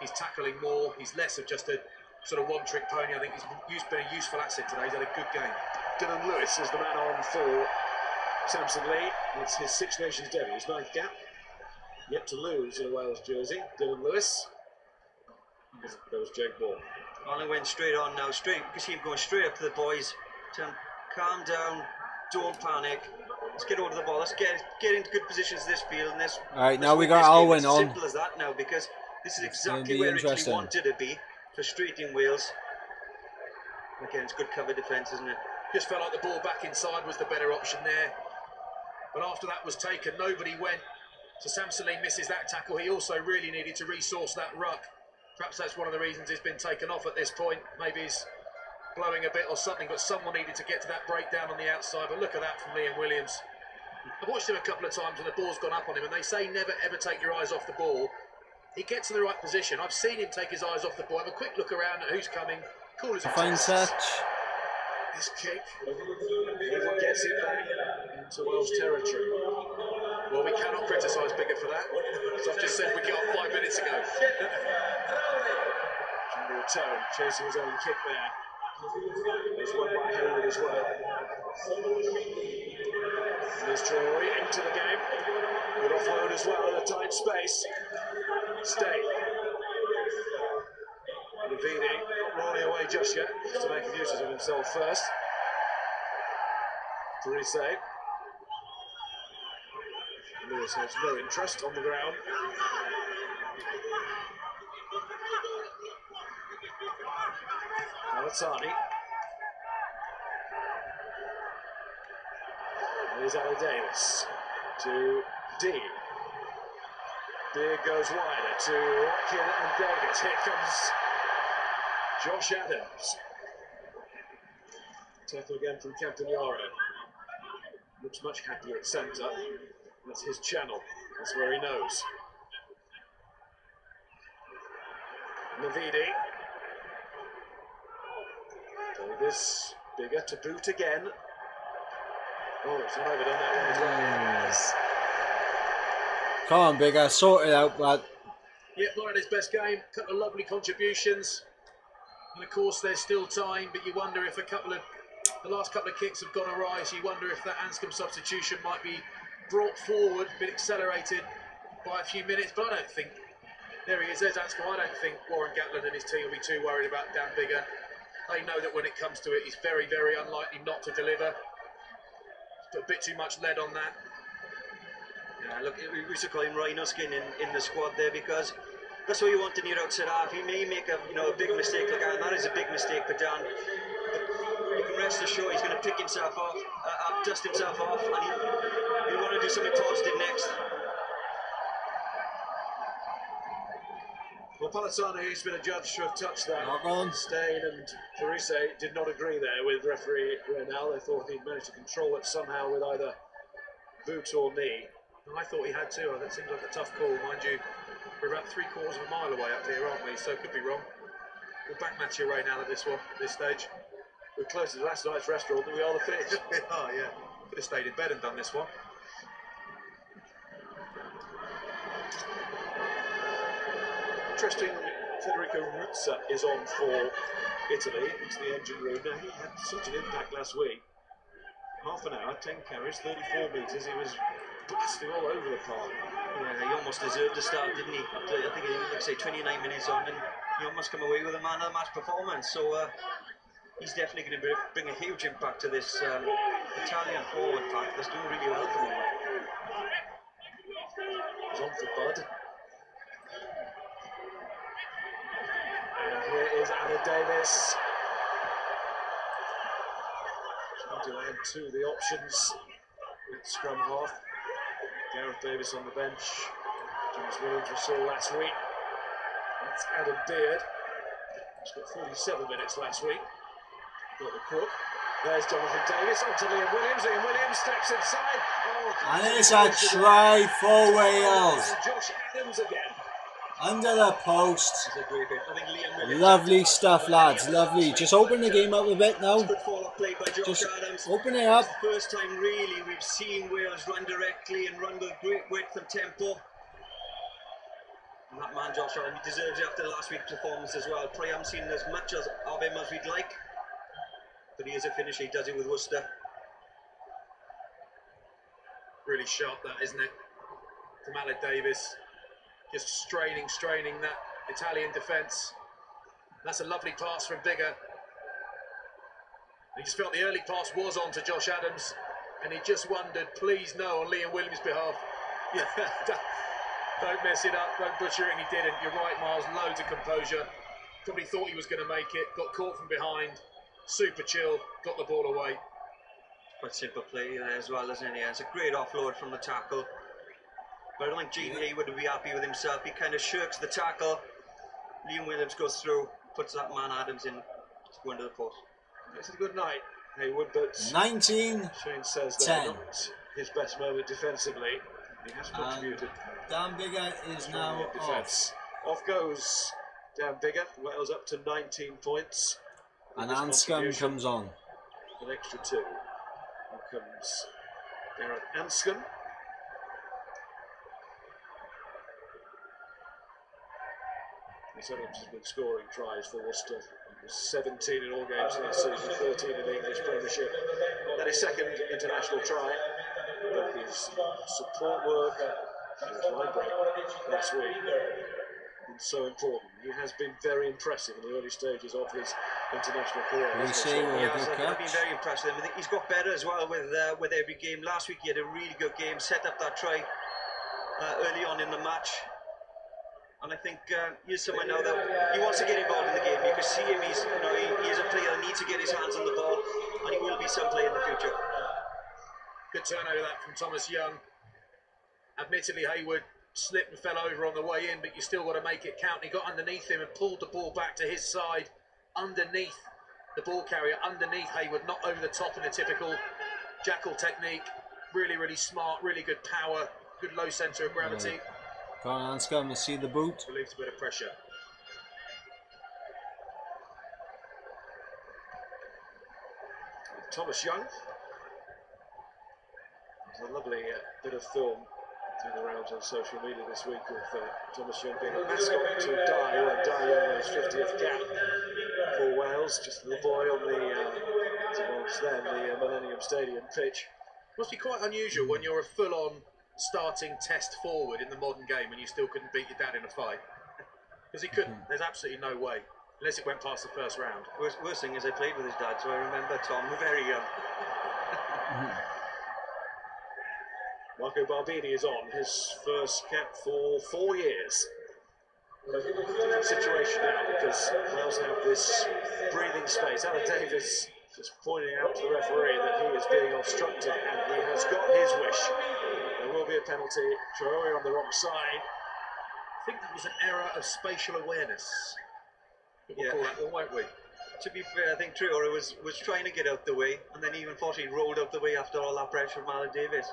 he's tackling more, he's less of just a sort of one-trick pony. I think he's been a useful asset today. He's had a good game. Dylan Lewis is the man on for Samson Lee. It's his Six Nations debut, his 9th cap. Yet to lose in a Wales jersey. Dylan Lewis. That was Jake Ball. Only went straight on now, straight. You can see him going straight up to the boys. Tell them, calm down, don't panic. Let's get over to the ball. Let's get into good positions in this field. And this. All right, now we got Alwyn on. Simple as that now, because this is exactly where Italy wanted to be, frustrating Wales. Again, it's good cover defence, isn't it? Just felt like the ball back inside was the better option there. But after that was taken, nobody went. So Samson Lee misses that tackle. He also really needed to resource that ruck. Perhaps that's one of the reasons he's been taken off at this point. Maybe he's blowing a bit or something, but someone needed to get to that breakdown on the outside. But look at that from Liam Williams. I've watched him a couple of times when the ball's gone up on him, and they say never ever take your eyes off the ball. He gets in the right position. I've seen him take his eyes off the ball, have a quick look around at who's coming. Cool as a fine touch. This kick, he gets it back into Welsh territory. Well, we cannot criticise Bigger for that. As I've just said, we got 5 minutes ago. Jimmy Tone chasing his own kick there. There's one by Hayward as well. There's Troy into the game. Good offload as well in a tight space. Stay. Navidi not rolling away just yet, just to make uses of himself first. Parise. Lewis has no interest on the ground. Alassani. Here's Ali Davis to D. Beard goes wider to Watkin and Davis. Here comes Josh Adams. Tackle again from Campagnaro. Looks much happier at centre. That's his channel. That's where he knows. Navidi. Davis, Bigger to boot again. Oh, it's not overdone that one as well. Come on, Bigger, sort it out, lad. Yeah, not in his best game. Couple of lovely contributions. And of course, there's still time, but you wonder if the last couple of kicks have gone awry, so you wonder if that Anscombe substitution might be brought forward, been accelerated by a few minutes, but I don't think, there he is, there's Anscombe. I don't think Warren Gatland and his team will be too worried about Dan Bigger. They know that when it comes to it, he's very, very unlikely not to deliver. Put a bit too much lead on that. Yeah, look, we used to call him Rhino Skin in the squad there, because that's what you want in your outside half. He may make a big mistake like that, and that is a big mistake for Dan. But you can rest assured he's going to pick himself off, dust himself off, and he'll want to do something positive next. Well, Palatani, who's been adjudged to have touched that. Stain and Parise did not agree there with referee Renal. They thought he'd managed to control it somehow with either boot or knee. I thought he had to. That seems like a tough call, mind you. We're about 3/4 of a mile away up here, aren't we? So it could be wrong. We'll back match your Renal at this stage. We're closer to last night's restaurant than we are the pitch. Oh, yeah. Could have stayed in bed and done this one. Interesting, Federico Ruzza is on for Italy into the engine room. Now, he had such an impact last week. Half an hour, 10 carries, 34 metres. He was blasting all over the park. Yeah, he almost deserved to start, didn't he? I think he, like I say, 29 minutes on, and he almost come away with a man of the match performance. So he's definitely going to bring a huge impact to this Italian forward pack that's doing really well for him. He's on for Bud. And here is Anna Davis. Trying to add to the options at scrum half. Gareth Davis on the bench. James Williams we saw last week. That's Adam Beard. He's got 47 minutes last week. Got the crook. There's Jonathan Davis onto Liam Williams. Liam Williams steps inside. Oh, and it's a try for Wales. And Josh Adams again. Under the post. Lovely stuff, lads. Lovely. Just open the game up a bit now. Good follow-up play by Josh Adams. Williams. Open it up. It's the first time really we've seen Wales run directly and run with great width and tempo. And that man Josh Adam, he deserves it after last week's performance as well. Probably haven't seen as much of him as we'd like, but he is a finisher. He does it with Worcester. Really sharp that, isn't it? From Alec Davis, just straining that Italian defence. That's a lovely pass from Bigger. He just felt the early pass was on to Josh Adams, and he just wondered, please no, on Liam Williams' behalf. Yeah, don't mess it up, don't butcher it, and he didn't. You're right, Miles, loads of composure. Probably thought he was going to make it, got caught from behind, super chill, got the ball away. Quite simple play there as well, isn't it? Yeah, it's a great offload from the tackle. But I don't think Gene Hayward would be happy with himself. He kind of shirks the tackle. Liam Williams goes through, puts that man Adams in to go into the post. It's a good night, Hayward, but 19. Shane says that 10. not his best moment defensively. He has contributed. Dan Bigger is now off. Off goes Dan Bigger. Wales up to 19 points. And Anscombe comes on. An extra 2. Here comes Gareth Anscombe. Adams has been scoring tries for Worcester. 17 in all games last season, 13 in the English Premiership. That is second international try, but his support work and his line break last week been so important. He has been very impressive in the early stages of his international career. I've been very impressed with him. I think he's got better as well with every game. Last week he had a really good game, set up that try early on in the match. And I think he's someone now that he wants to get involved in the game. You can see him, he is a player that needs to get his hands on the ball, and he will be some player in the future. Good turnover that from Thomas Young. Admittedly, Hayward slipped and fell over on the way in, but you still got to make it count. He got underneath him and pulled the ball back to his side, underneath the ball carrier, underneath Hayward, not over the top in a typical jackal technique. Really, really smart, really good power, good low centre of gravity. Go on, Anscombe, to see the boot. Relieves a bit of pressure. Thomas Young. There's a lovely bit of film doing the rounds on social media this week of Thomas Young being a mascot to Dye when Dye Young on his 50th cap for Wales. Just a little boy on the Millennium Stadium pitch. Must be quite unusual when you're a full-on starting test forward in the modern game and you still couldn't beat your dad in a fight. Because he couldn't. There's absolutely no way. Unless it went past the first round. Worst thing is I played with his dad, so I remember Tom very young. Marco Barbini is on his first cap for 4 years. Different situation now because Wales have this breathing space. Alan Davis just pointing out to the referee that he is being obstructed and he has got his wish. There will be a penalty. Traore on the wrong side. I think that was an error of spatial awareness. We'll call that one, won't we? To be fair, I think Traore was trying to get out the way, and then even unfortunately rolled out the way after all that pressure from Alan Davis.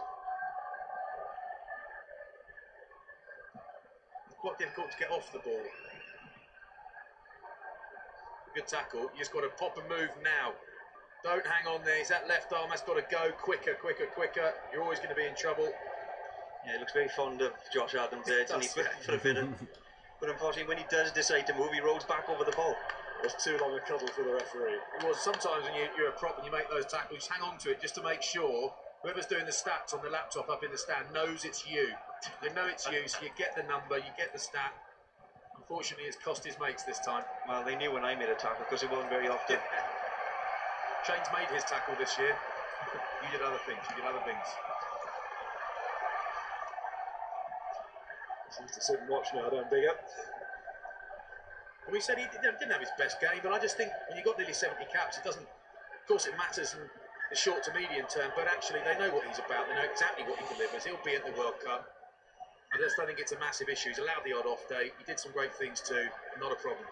Quite difficult to get off the ball. Good tackle. You just got to pop and move now. Don't hang on there. It's that left arm that's got to go quicker, quicker, quicker. You're always going to be in trouble. Yeah, he looks very fond of Josh Adams there, doesn't he, for a minute. But unfortunately, when he does decide to move, he rolls back over the ball. It was too long a cuddle for the referee. It was. Sometimes when you're a prop and you make those tackles, hang on to it just to make sure whoever's doing the stats on the laptop up in the stand knows it's you. They know it's you, so you get the number, you get the stat. Unfortunately, it's cost his mates this time. Well, they knew when I made a tackle because it wasn't very often. Shane's made his tackle this year. You did other things. You did other things. Seems to sit and watch now, Dan Bigger. And we said he didn't have his best game, but I just think when you've got nearly 70 caps, it doesn't. Of course, it matters in the short to medium term, but actually they know what he's about. They know exactly what he delivers. He'll be at the World Cup. I just don't think it's a massive issue. He's allowed the odd off day. He did some great things too. Not a problem.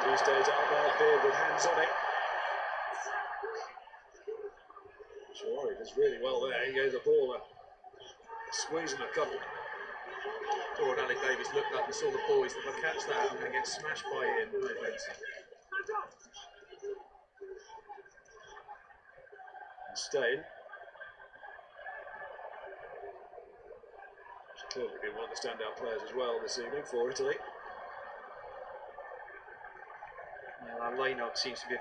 These days out there, Beard with hands on it. Sure, he does really well there. He gave the ball a squeeze and a couple. Poor Alec Davis looked up and saw the boys. If I catch that, I'm going to get smashed by him. No thanks. Stein. Clearly been one of the standout players as well this evening for Italy. Yeah, that line-out seems to be a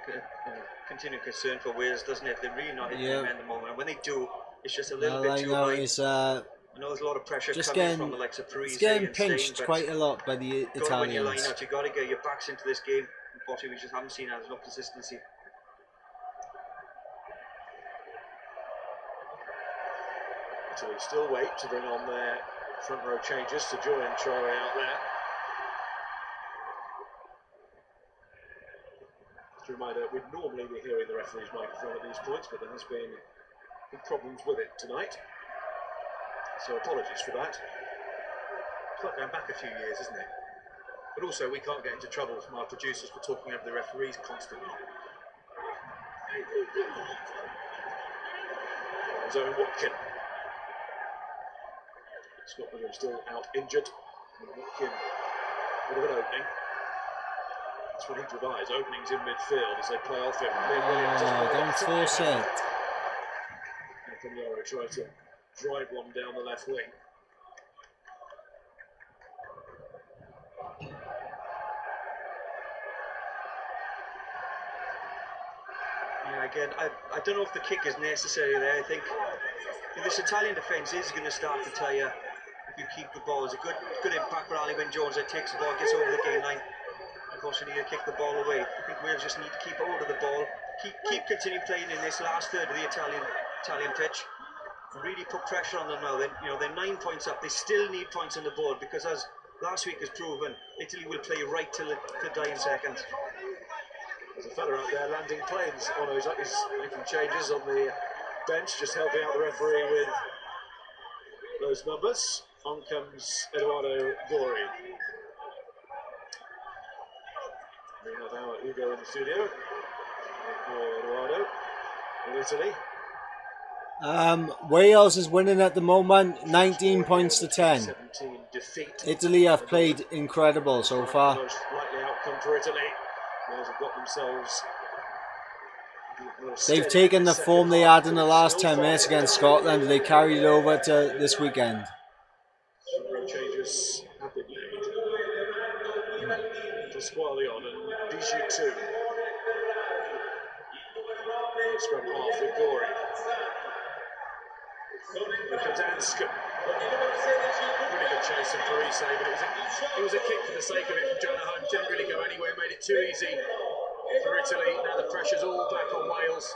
continuing concern for Wales, doesn't it? They're really not hitting them at the moment. And when they do, it's just a little bit too high. I know there's a lot of pressure coming from the likes of Parise. It's getting and pinched Stein, quite a lot by the Italians. When you line out, you've got to get your backs into this game. Unfortunately, we just haven't seen that. There's no consistency. Italy still wait to bring on their front row changes to join Traore out there. Just a reminder, we'd normally be hearing the referee's microphone at these points, but there has been big problems with it tonight. So apologies for that. It's like going back a few years, isn't it? But also, we can't get into trouble from our producers for talking over the referees constantly. Zoe Watkin. Scotland are still out injured. Watkin, bit of an opening. That's what he provides, openings in midfield as they play off him. Don't force it. Campagnaro tried to drive one down the left wing. Yeah, again, I don't know if the kick is necessary there. I think this Italian defence is going to start to tire if you keep the ball. It's a good impact for Ali Wyn-Jones that takes the ball, gets over the gain line. Of course, you need to kick the ball away. I think Wales just need to keep hold of the ball, keep continue playing in this last third of the Italian pitch. Really put pressure on them now. They're 9 points up. They still need points on the board because, as last week has proven, Italy will play right till the dying second. There's a fella out there landing planes. Oh no, he's making changes on the bench, just helping out the referee with those numbers. On comes Eduardo Gori. We have our Ugo in the studio. Eduardo in Italy. Wales is winning at the moment, 19 points to 10. Italy have played incredible so far. Most likely outcome for Italy. Wales have got themselves. They've taken the form they had in the last 10 minutes against Scotland. They carried it over to this weekend. Row changes have been made. Pasquale on and Bijou. Scrum half with Gori. Here comes Anscombe. Really good chase from Parise, but it was a kick for the sake of it from Jonah Holmes. Didn't really go anywhere, made it too easy for Italy. Now the pressure's all back on Wales.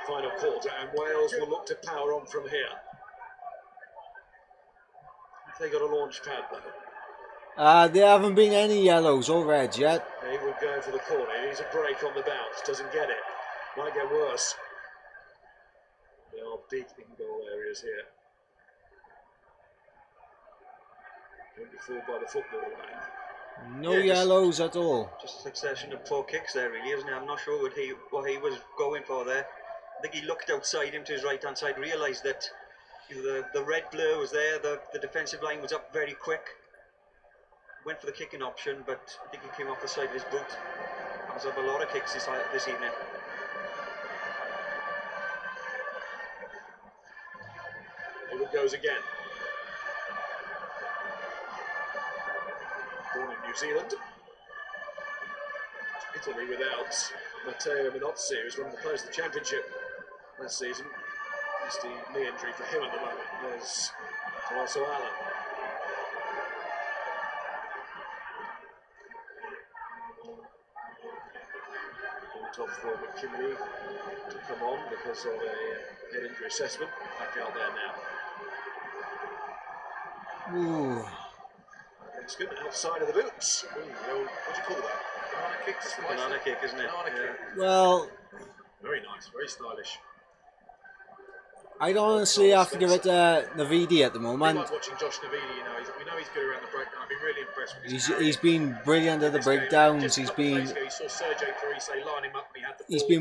Final quarter, and Wales will look to power on from here. They got a launch pad though. There haven't been any yellows or reds yet. He would go for the corner. He needs a break on the bounce. Doesn't get it. Might get worse. There are big in-goal areas here. Don't be fooled by the football, man. No yellows at all. Just a succession of poor kicks there, really, isn't it? I'm not sure what he was going for there. I think he looked outside him to his right-hand side, realised that the red blur was there, the defensive line was up very quick. Went for the kicking option, but I think he came off the side of his boot. Comes up a lot of kicks this evening. Here it goes again. Born in New Zealand. Italy without Matteo Minozzi, who's one of the players of the championship last season. It's the knee injury for him at the moment. There's Tomaso Allen. Top for McKinley to come on because of a head injury assessment. Back out there now. Ooh. It's good outside of the boots. Ooh, what do you call that? Banana kick, Banana kick, isn't it? Banana kick. Well, very nice, very stylish. I don't honestly have to give it to Navidi at the moment. I like watching Josh Navidi, you know. We know he's good around the breakdown. I've been really impressed with his He's been brilliant at the breakdowns. He's been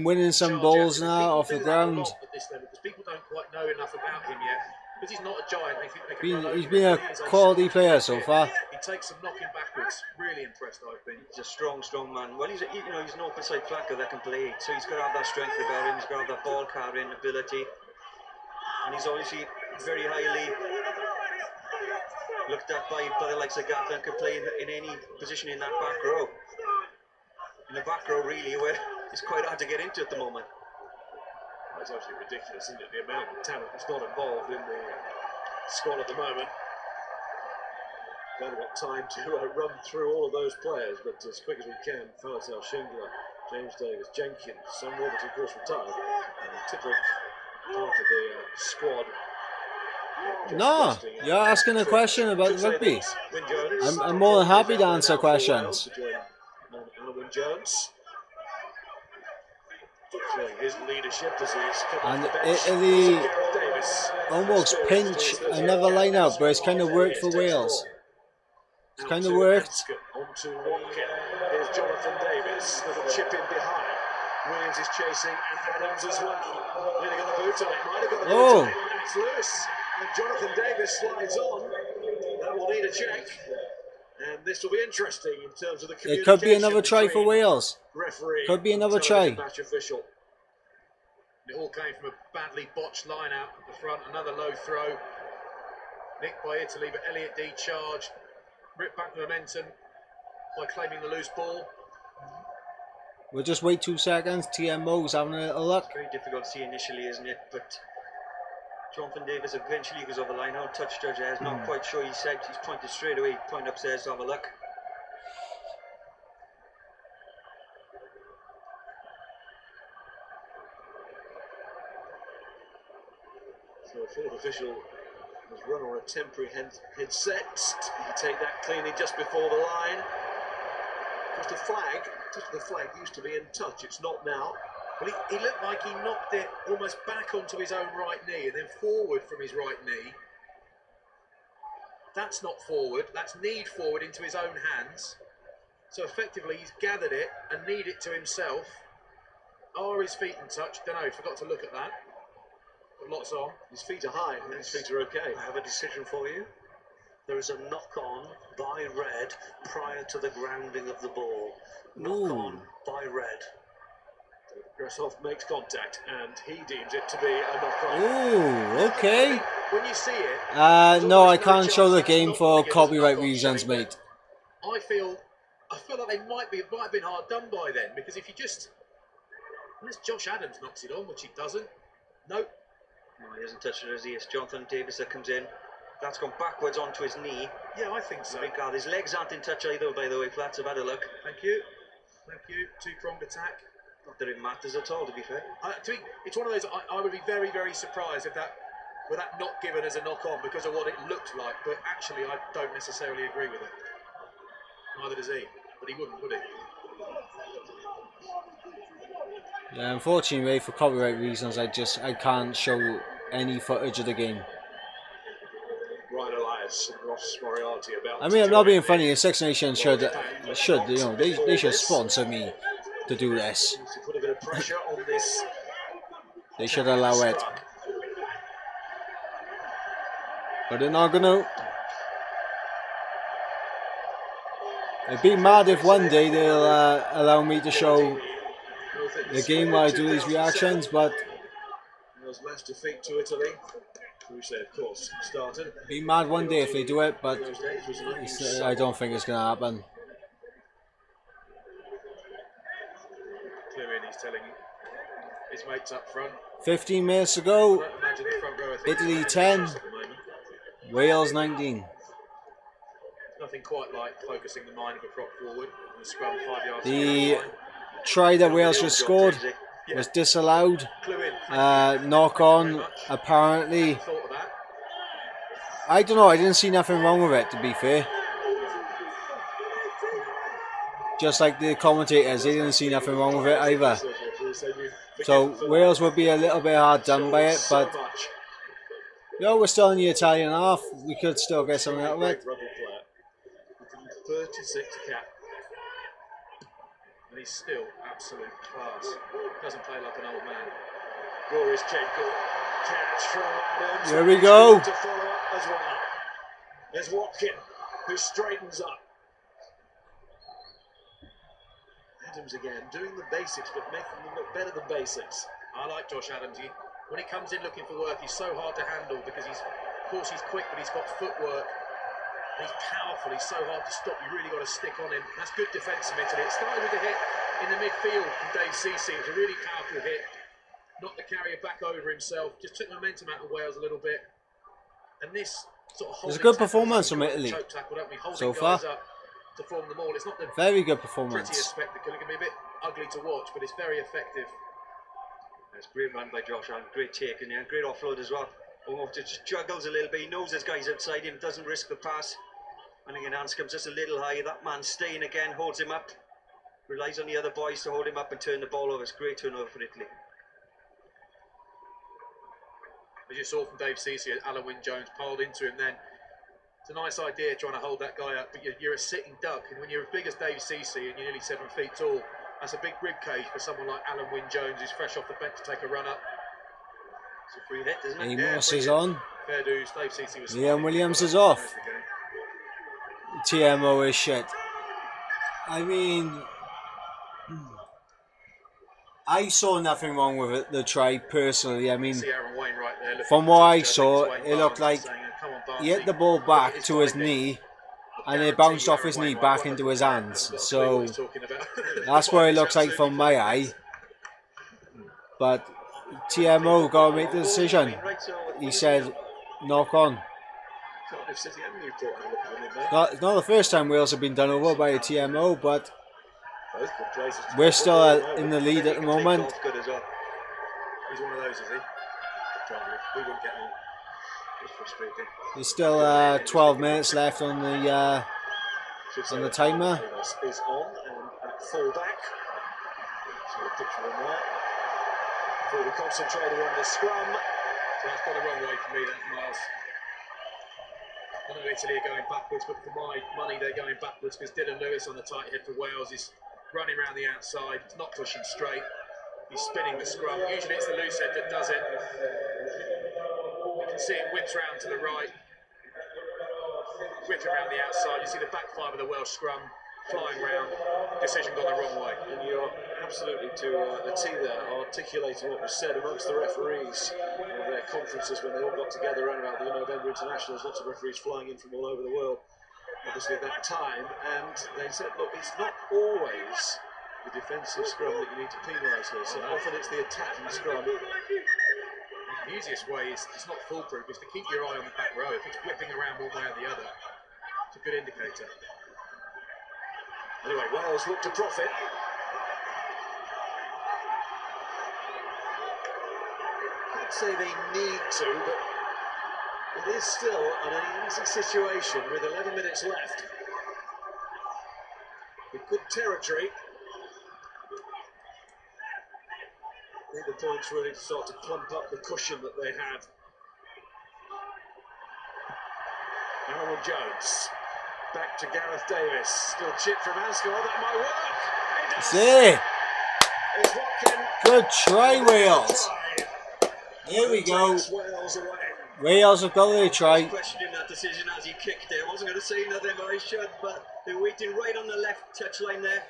winning some balls now off the ground. Because people don't quite know enough about him yet. Because he's not a giant, they think they can run over He's been a quality player so far. He takes some knocking backwards. Really impressed, I've been. He's a strong man. Well, he's an open side flanker that can play, so he's got to have that strength about him. He's got to have that ball carrying ability, and he's obviously very highly looked at by the likes of Gatland. Can play in any position in that back row. In the back row, really, where it's quite hard to get into at the moment. It's absolutely ridiculous, isn't it? The amount of talent that's not involved in the squad at the moment. Don't have got time to run through all of those players, but as quick as we can, Falatel, Schindler, James Davis, Jenkins, Sam Roberts, of course, retired, and Tippett, part of the squad. No, you're asking a question about the rugby. I'm more than happy to answer questions. Wyn Jones. His leadership as he's and Italy almost pinch another lineup, but it's kind of worked for Wales. It's kind of worked. Onto Watkin. Here's Jonathan Davis. Little chip in behind. Williams is chasing, and Adams as well. Nearly got the boot on it. Might have got the boot on it. And it's loose. And Jonathan Davis slides on. That will need a check. And this will be interesting in terms of the communication. It could be another try for Wales. Referee. Could be another try. Match official. It all came from a badly botched line out at the front. Another low throw. Nicked by Italy, but Elliot D charged. Ripped back the momentum by claiming the loose ball. We'll just wait 2 seconds. TMO's having a little look. Very difficult to see initially, isn't it? But Jonathan Davis eventually goes over the line. Now touch judge is not quite sure. He said he's pointed straight away, point upstairs to have a look. So a fourth official has run on a temporary headset. You take that cleanly just before the line. Because the flag, used to be in touch. It's not now. Well, he looked like he knocked it almost back onto his own right knee and then forward from his right knee. That's not forward. That's kneed forward into his own hands. So effectively, he's gathered it and kneed it to himself. Are his feet in touch? Don't know. Forgot to look at that. Lots on. His feet are high. His feet are okay. I have a decision for you. There is a knock-on by red prior to the grounding of the ball. Knock-on by red. Gresshoff makes contact, and he deems it to be a knock-on. Ooh, okay. When you see it... no, I can't show the game for copyright reasons, mate. I feel like they might have been hard done by then, because if you just... Unless Josh Adams knocks it on, which he doesn't. Nope. No, he hasn't touched it as he is. Jonathan Davis that comes in. That's gone backwards onto his knee. Yeah, I think so. God, his legs aren't in touch either, by the way. Flats have had a look. Thank you. Thank you. Two-pronged attack. Not that it matters at all, to be fair. It's one of those, I would be very, very surprised if that were that not given as a knock-on because of what it looked like. But actually, I don't necessarily agree with it. Neither does he. But he wouldn't, would he? Yeah, unfortunately, for copyright reasons, I can't show any footage of the game. Ryan Elias and Ross Moriarty about. I mean, I'm not being funny. The Six Nations should they should sponsor me to do this. To put a bit of pressure on this. They should allow it, but they're not gonna. I'd be mad if one day they'll allow me to show the game while I do these reactions, but Wales' last defeat to Italy, which they of course started. Be mad one day if they do it, but I don't think it's going to happen. Clearly, he's telling his mates up front. 15 minutes ago, Italy 10, Wales 19. Nothing quite like focusing the mind of a prop forward on the scrum 5 yards. The try that Wales just scored was disallowed. Knock on, apparently. I don't know, I didn't see nothing wrong with it, to be fair. Just like the commentators, they didn't see nothing wrong with it either. So Wales would be a little bit hard done by it, but Yo, we're still in the Italian half. We could still get something out of it. Rugby player. With a 36 cap. And he's still absolute class. Doesn't play like an old man. Glorious catch from Adams. There we go. To follow up as well. There's Watkin, who straightens up. Adams again, doing the basics, but making them look better than basics. I like Josh Adams. When he comes in looking for work, he's so hard to handle because of course he's quick, but he's got footwork. He's powerful. He's so hard to stop. You really got to stick on him. That's good defence from Italy. It started with a hit in the midfield from Dave Ceci. It was a really powerful hit. Knocked the carrier back over himself. Just took momentum out of Wales a little bit. And this sort of It's a good performance from Italy so far. To form them all. It's not the very good performance. Prettiest spectacle. It can be a bit ugly to watch, but it's very effective. It's great run by Josh and great take and great offload as well. Almost just juggles a little bit. He knows there's guys outside him, doesn't risk the pass. And again, hands comes just a little high. That man staying again, holds him up. Relies on the other boys to hold him up and turn the ball over. It's great turnover for Italy. As you saw from Dave Ceci, Alan Wynne-Jones piled into him then. It's a nice idea trying to hold that guy up, but you're a sitting duck, and when you're as big as Dave Ceci and you're nearly 7 feet tall, that's a big rib cage for someone like Alan Wynne-Jones who's fresh off the bench to take a run up. It's a free hit, isn't it? Amos is on. Fair dues. Dave Ceci was Liam Williams is off. TMO is shit. I mean, I saw nothing wrong with it, the try personally. I mean, from what I saw, it looked like he hit the ball back to his knee and it bounced off his knee back into his hands. So that's what it looks like from my eye. But TMO got to make the decision. He said, knock on. It's not the first time Wales have been done over by a TMO, but we're still in the lead at the moment. He's one of those, is he? We wouldn't get on. It's frustrating. There's still 12 minutes left on the timer. Is on and at full back. So a picture on there. Fully concentrating on the scrum. So that's got the wrong way for me, that Miles. I know Italy are going backwards, but for my money they're going backwards because Dylan Lewis on the tight head for Wales is running around the outside, he's not pushing straight, he's spinning the scrum. Usually it's the loose head that does it. You can see it whips round to the right, whips around the outside. You see the back five of the Welsh scrum flying round. Decision gone the wrong way. And you're absolutely to a T there, articulating what was said amongst the referees at their conferences when they all got together around about the November internationals. Lots of referees flying in from all over the world, obviously at that time, and they said, look, it's not always the defensive scrum that you need to penalise here. So often it's the attacking scrum. The easiest way is, it's not foolproof, is to keep your eye on the back row. If it's whipping around one way or the other, it's a good indicator. Anyway, Wales look to profit. I'd say they need to, but it is still an uneasy situation with 11 minutes left. With good territory. I think the points really start to plump up the cushion that they had. Alan Jones. Back to Gareth Davis. Still chip from Anscombe. That might work. See? Good try, Wales. Here we go. Wales have got their try. Questioning that decision as he kicked it. I wasn't going to say nothing, but I should. But they're waiting right on the left touchline there.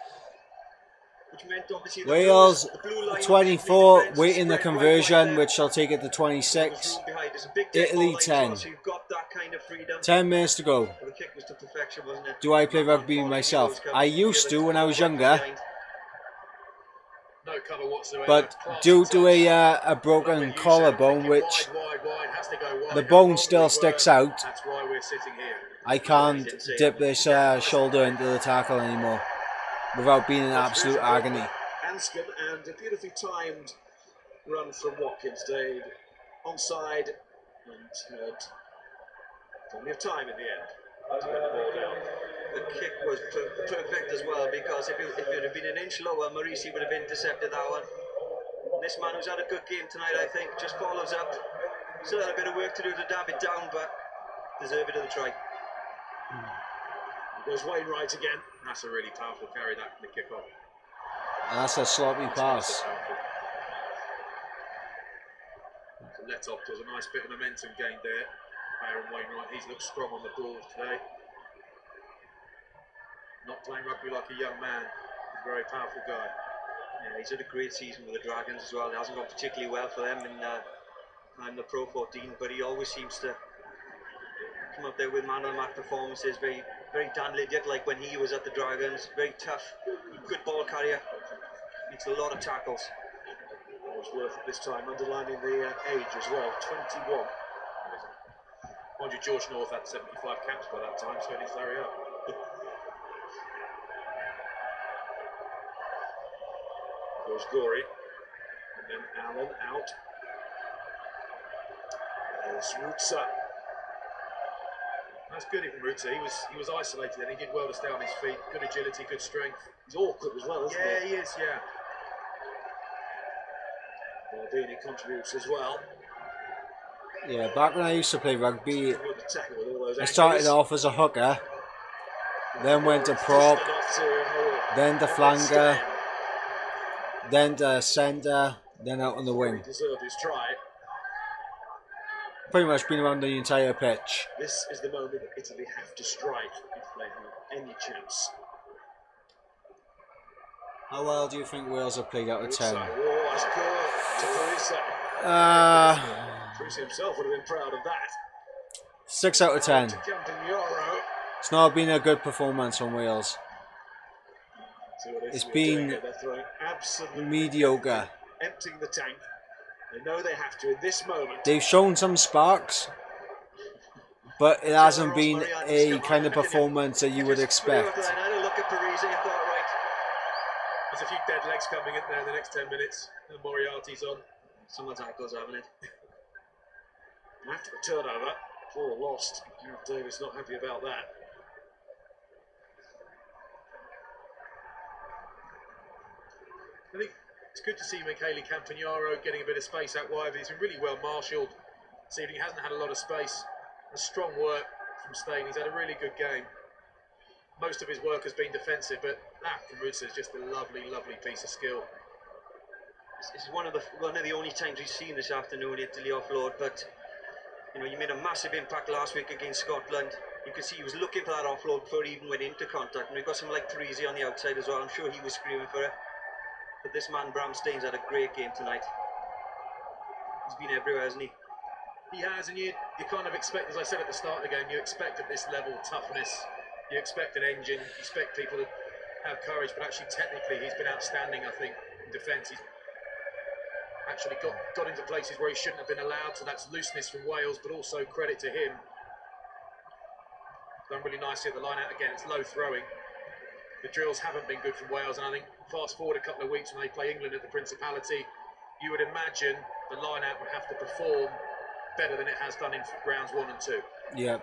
Which meant obviously Wales 24 waiting the conversion, which shall take it to 26. Italy 10. 10 minutes to go. Do I play rugby myself? I used to when I was younger, but due to a broken collarbone, which the bone still sticks out, I can't dip this shoulder into the tackle anymore without being in absolute agony. Anscombe, and a beautifully timed run from Watkins. Stayed onside and had plenty of time in the end to get the ball down. The kick was perfect as well, because if it had been an inch lower, Marisi would have intercepted that one. This man who's had a good game tonight, I think, just follows up. Still had a bit of work to do to damp it down, but deserve it of the try. There's Wainwright again. That's a really powerful carry, that, from the kick-off. That's a sloppy pass. Let off, there's a nice bit of momentum gained there. Aaron Wainwright, he's looked strong on the ball today. Not playing rugby like a young man. He's a very powerful guy. Yeah, he's had a great season with the Dragons as well. It hasn't gone particularly well for them in the Pro 14, but he always seems to come up there with man of the match performances. Very, very Dan Lydiard, like when he was at the Dragons. Very tough, good ball carrier. Makes a lot of tackles. Worth this time underlining the age as well, 21. Mind you, George North had 75 caps by that time, so did Larry up. Goes Gory, and then Allen out. There's Rutzer. That's good from Rutzer. He was isolated and he did well to stay on his feet. Good agility, good strength. He's awkward as well, isn't he? Yeah, he is, yeah. Baldini contributes as well. Yeah, back when I used to play rugby, I started off as a hooker, then went to prop, then to flanker, then to centre, then out on the wing. Deserved his try. Pretty much been around the entire pitch. This is the moment that Italy have to strike if they have any chance. How well do you think Wales have played out of 10? Oh, that's good to Croeso. Croeso himself would have been proud of that. 6 out of 10. It's not been a good performance from Wales. It's been mediocre. Emptying the tank. They know they have to in this moment. They've shown some sparks, but it hasn't been a kind of performance that you would expect. I had a look at Parisi and thought, right. There's a few dead legs coming in there in the next 10 minutes. And Moriarty's on. Someone's ankles, haven't it? After the turnover, poor lost. Gareth Davis not happy about that. I think it's good to see Michele Campagnaro getting a bit of space out wide. He's been really well marshalled this evening. He hasn't had a lot of space. A strong work from Steyn. He's had a really good game. Most of his work has been defensive, but that from Rutzer is just a lovely, lovely piece of skill. This is one of the only times we've seen this afternoon Italy offload, but you know, you made a massive impact last week against Scotland. You could see he was looking for that offload before he even went into contact, and we've got someone like Parisi on the outside as well. I'm sure he was screaming for it. But this man Bram Steyn's had a great game tonight. He's been everywhere, hasn't he? He has, and you kind of expect, as I said at the start of the game, you expect at this level toughness, you expect an engine, you expect people to have courage, but actually technically he's been outstanding, I think, in defence. He's actually got into places where he shouldn't have been allowed, so that's looseness from Wales, but also credit to him. Done really nicely at the line out again. It's low throwing. The drills haven't been good from Wales, and I think fast forward a couple of weeks when they play England at the Principality, you would imagine the line out would have to perform better than it has done in rounds 1 and 2. Yeah.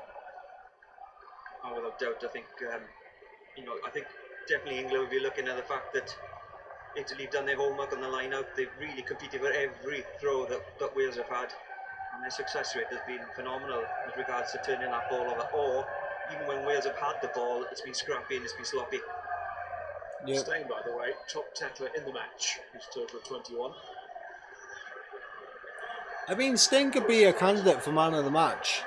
Oh, without doubt, I think you know, I think definitely England will be looking at the fact that Italy have done their homework on the line out. They've really competed for every throw that Wales have had, and their success rate has been phenomenal with regards to turning that ball over. Or even when Wales have had the ball, it's been scrappy and it's been sloppy. Yep. Steyn, by the way, top tackler in the match. His total of 21. I mean, Steyn could be a candidate for man of the match.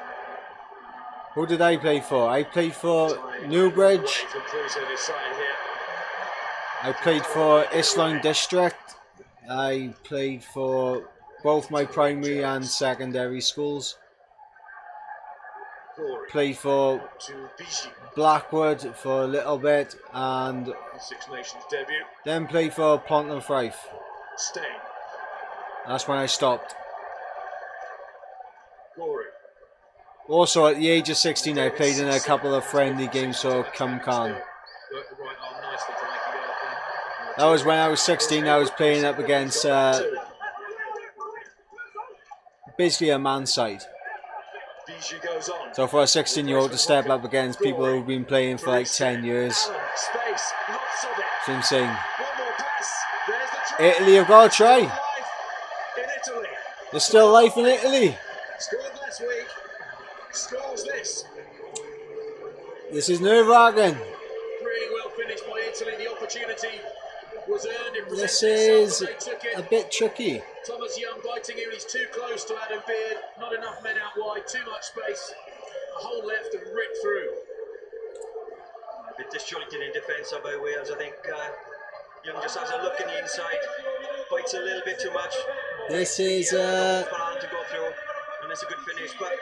Who did I play for? I played for Newbridge. I played for Islam District. I played for both my primary and secondary schools. Played for Blackwood for a little bit, and Six Nations debut. Then played for Pontefraith. Steyn. That's when I stopped. Gory. Also, at the age of 16, I played in a couple of friendly games for Cumcan. That was when I was 16. I was playing up against basically a man side. So for a 16-year-old to step up against people who've been playing for like 10 years, it's insane. Italy have got a try. There's still life in Italy. Scored last week. Scores this. This is nerve-wracking. Really well finished by Italy. The opportunity was earned. It This presented is itself, but they took it. a bit tricky. Thomas Young biting in. He's too close to Adam Beard. Not enough men out wide. Too much space. A hole left and ripped through. A bit disjointed in defence by Wales. I think Young just has a look in the inside. Bites a little bit too much. This is plan to go through, and it's a good finish, but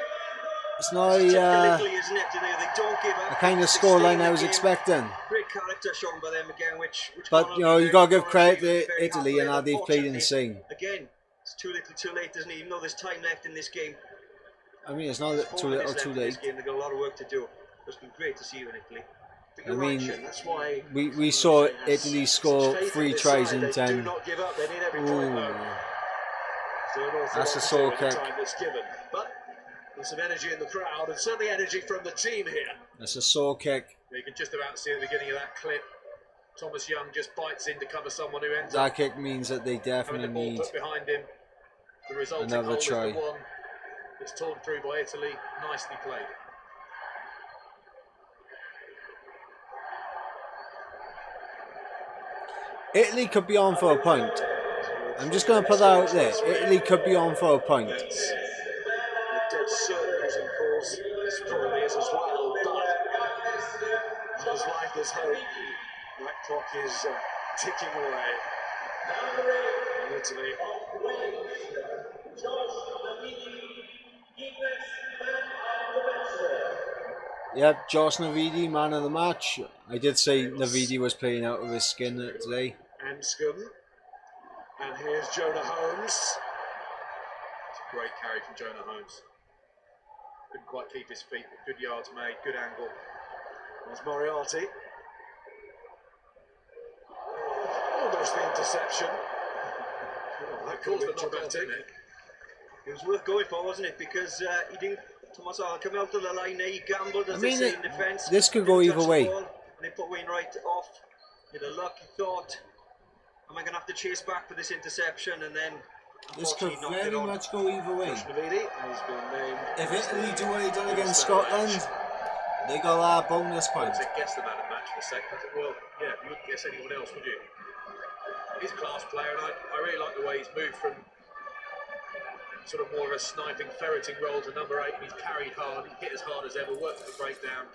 it's not isn't it? They don't give up. the kind of scoreline I was expecting. Great character shown by them again, which But you know, you got to give credit to Italy and how they've played insane. Again, it's too little, too late, isn't it? Even though there's time left in this game. I mean, it's not too little or too late. They've got a lot of work to do. It's been great to see you in Italy. I mean, we saw Italy score 3 tries in 10. Ooh. That's a sore kick. But there's some energy in the crowd and certainly energy from the team here. That's a sore kick. You can just about see at the beginning of that clip, Thomas Young just bites in to cover someone who ends that up kick means that they definitely having the ball need put behind him. The resulting another goal try. is the one that's torn through by Italy. Nicely played. Italy could be on for a point. I'm just going to put that out there. Italy could be on for a point. The dead circles, of course, this probably is as well, but there's life, there's hope. That clock is ticking away. And Italy. Yep, Josh Navidi, man of the match. I did say Navidi was playing out of his skin today. Anscombe. And here's Jonah Holmes. It's a great carry from Jonah Holmes. Couldn't quite keep his feet, but good yards made, good angle. There's Moriarty. Almost the interception. Oh, that caused the knockback, didn't it? It was worth going for, wasn't it? Because he didn't. Thomas come out to the line there. He gambled, as they say in defence. This could go either way. And they put Wainwright off. He had a luck. He thought, am I going to have to chase back for this interception? And then this could very much go either way. If Italy do what they done against Scotland, they got a bonus point. I guess the man of the match for a second. Well, yeah, you wouldn't guess anyone else, would you? He's a class player, and I really like the way he's moved from sort of more of a sniping, ferreting role to number 8. He's carried hard, he hit as hard as ever, worked for the breakdown.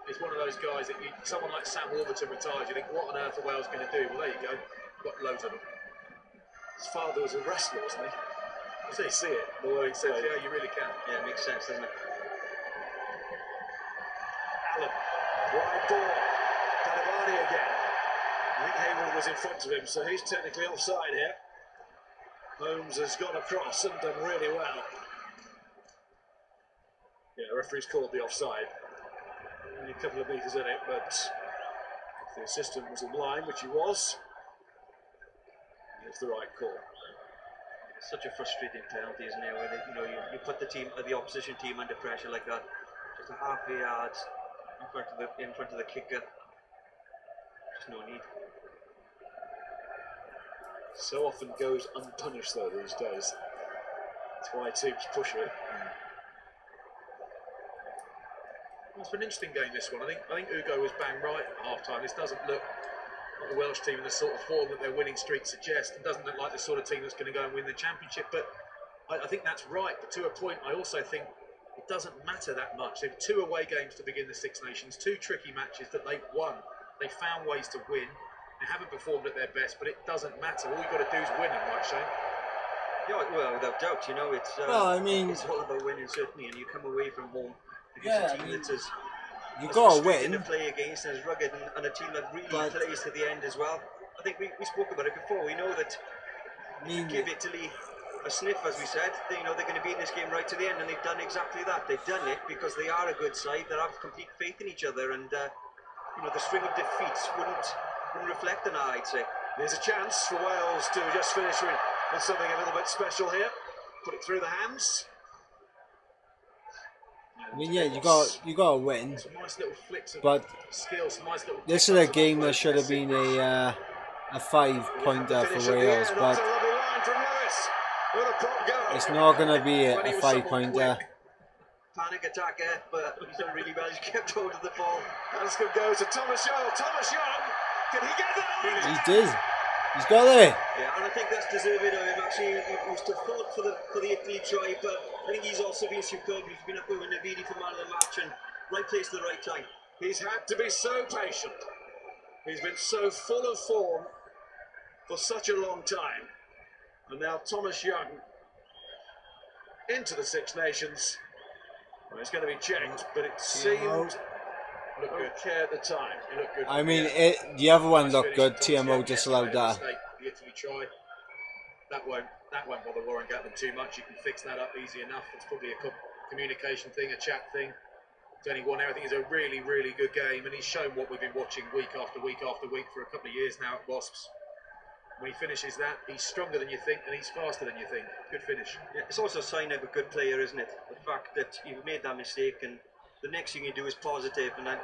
He's one of those guys that someone like Sam Warburton retires, you think, what on earth are Wales going to do? Well, there you go, you've got loads of them. His father was a wrestler, wasn't he? So you see it, the way he says, yeah, you really can. Yeah, it makes sense, doesn't it? Allen, wide ball, Danavani again. I think Hayward was in front of him, so he's technically offside here. Holmes has gone across and done really well. Yeah, the referee's called the offside. Only a couple of metres in it, but if the assistant was in line, which he was, it's the right call. It's such a frustrating penalty, isn't it? Where you put the opposition team under pressure like that, just a half a yard in front of the kicker. Just no need. So often goes unpunished though these days. That's why teams push it. It's been an interesting game, this one. I think Ugo was bang right at half time. This doesn't look like the Welsh team in the sort of form that their winning streak suggests. It doesn't look like the sort of team that's going to go and win the championship. But I think that's right. But to a point, I also think it doesn't matter that much. They've 2 away games to begin the Six Nations, 2 tricky matches that they've won. They found ways to win. They haven't performed at their best, but it doesn't matter. All you've got to do is win them, right, Shane? Yeah, well, without doubt, it's well, I mean, it's all about winning, certainly, and you come away from home against a team that's as you got to win to play against, and as rugged, and a team that really plays to the end as well. I think we spoke about it before. We know that give Italy a sniff, as we said. They're going to be in this game right to the end, and they've done exactly that. They've done it because they are a good side that have complete faith in each other, and the string of defeats wouldn't reflect on that, I'd say. There's a chance for Wales to just finish with something a little bit special here. Put it through the hands. I mean, yeah, you got to win. Some nice little flicks of but skill, some nice little this is a game that should have been a 5-pointer for Wales. But that's a lovely line from Lewis. Where the clock goes. It's not going to be a 5-pointer. Panic attack here, but he's done really well. He's kept hold of the ball. Anscombe goes to Thomas Young. Thomas Young, can he get there? He did. He's got there. Yeah, and I think that's deserving of him. Actually, he was to fought for the Italy try, but I think he's also been superb. He's been up with Navidi for man of the match and right place at the right time. He's had to be so patient. He's been so full of form for such a long time. And now Thomas Young into the Six Nations. Well, it's going to be checked, but it seemed okay at the time. It looked good. I mean, the other one looked good. TMO disallowed that. The Italy try. That won't bother Warren Gatland too much. You can fix that up easy enough. It's probably a communication thing, a chat thing. It's only one hour. I think it's a really, really good game, and he's shown what we've been watching week after week after week for a couple of years now at Wasps. When he finishes that, he's stronger than you think, and he's faster than you think. Good finish. Yeah, it's also a sign of a good player, isn't it? The fact that you've made that mistake, and the next thing you do is positive, and then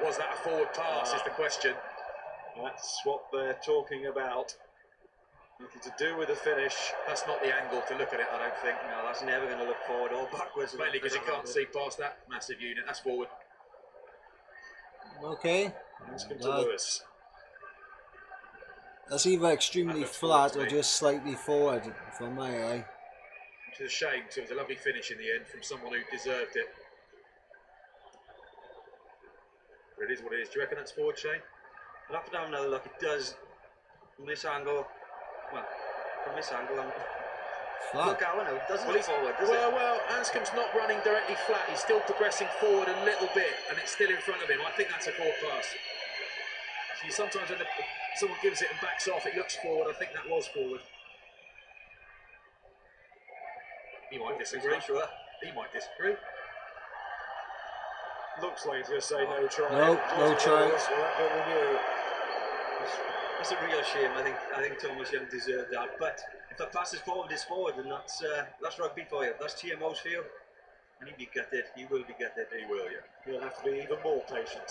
was that a forward pass? Is the question. That's what they're talking about. Nothing to do with the finish. That's not the angle to look at it, I don't think. No, that's never going to look forward or backwards. Mainly because you can't see past that massive unit. That's forward. Okay. Anscombe to Lewis. That's either extremely flat or just slightly forward from my eye. Which is a shame, because it was a lovely finish in the end from someone who deserved it. But it is what it is. Do you reckon that's forward, Shane? I'll have to have another look. It does. From this angle, well, from this angle, flat. Look out, no, it doesn't look forward, does it? Well, Anscombe's not running directly flat. He's still progressing forward a little bit, and it's still in front of him. I think that's a forward pass. See, sometimes when someone gives it and backs off, it looks forward. I think that was forward. He might disagree. Sure. He might disagree. Looks like he's going to say no try. No try. That's a real shame. I think Thomas Young deserved that. But if the pass is forward, it's forward, and that's rugby for you. That's TMO's for you. And he'll be gutted. He will be gutted. He will, yeah. He'll have to be even more patient.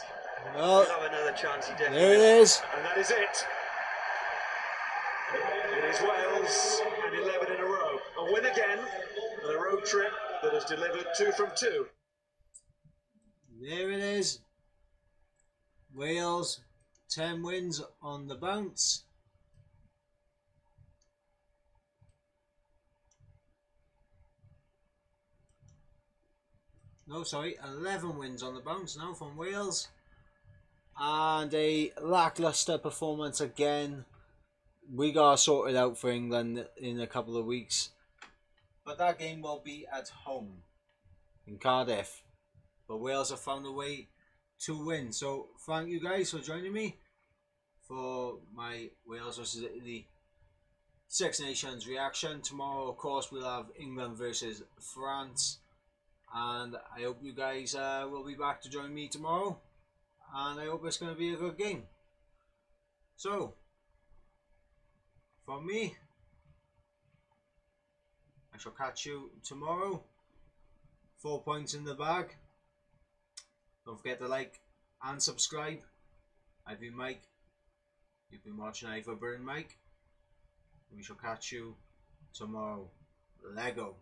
Well, he'll have another chance. He definitely there it will. is. And that is it. It is Wales and 11 in a row. A win again, and a road trip that has delivered 2 from 2. There it is. Wales, 10 wins on the bounce. No, sorry, 11 wins on the bounce now from Wales. And a lackluster performance again. We got sorted out for England in a couple of weeks. But that game will be at home in Cardiff. But Wales have found a way to win. So thank you guys for joining me for my Wales versus Italy Six Nations reaction. Tomorrow, of course, we'll have England versus France. And I hope you guys will be back to join me tomorrow. And I hope it's going to be a good game. So, from me, I shall catch you tomorrow. 4 points in the bag. Don't forget to like and subscribe. I've been Mike. You've been watching Ivor and Mike. We shall catch you tomorrow. Lego.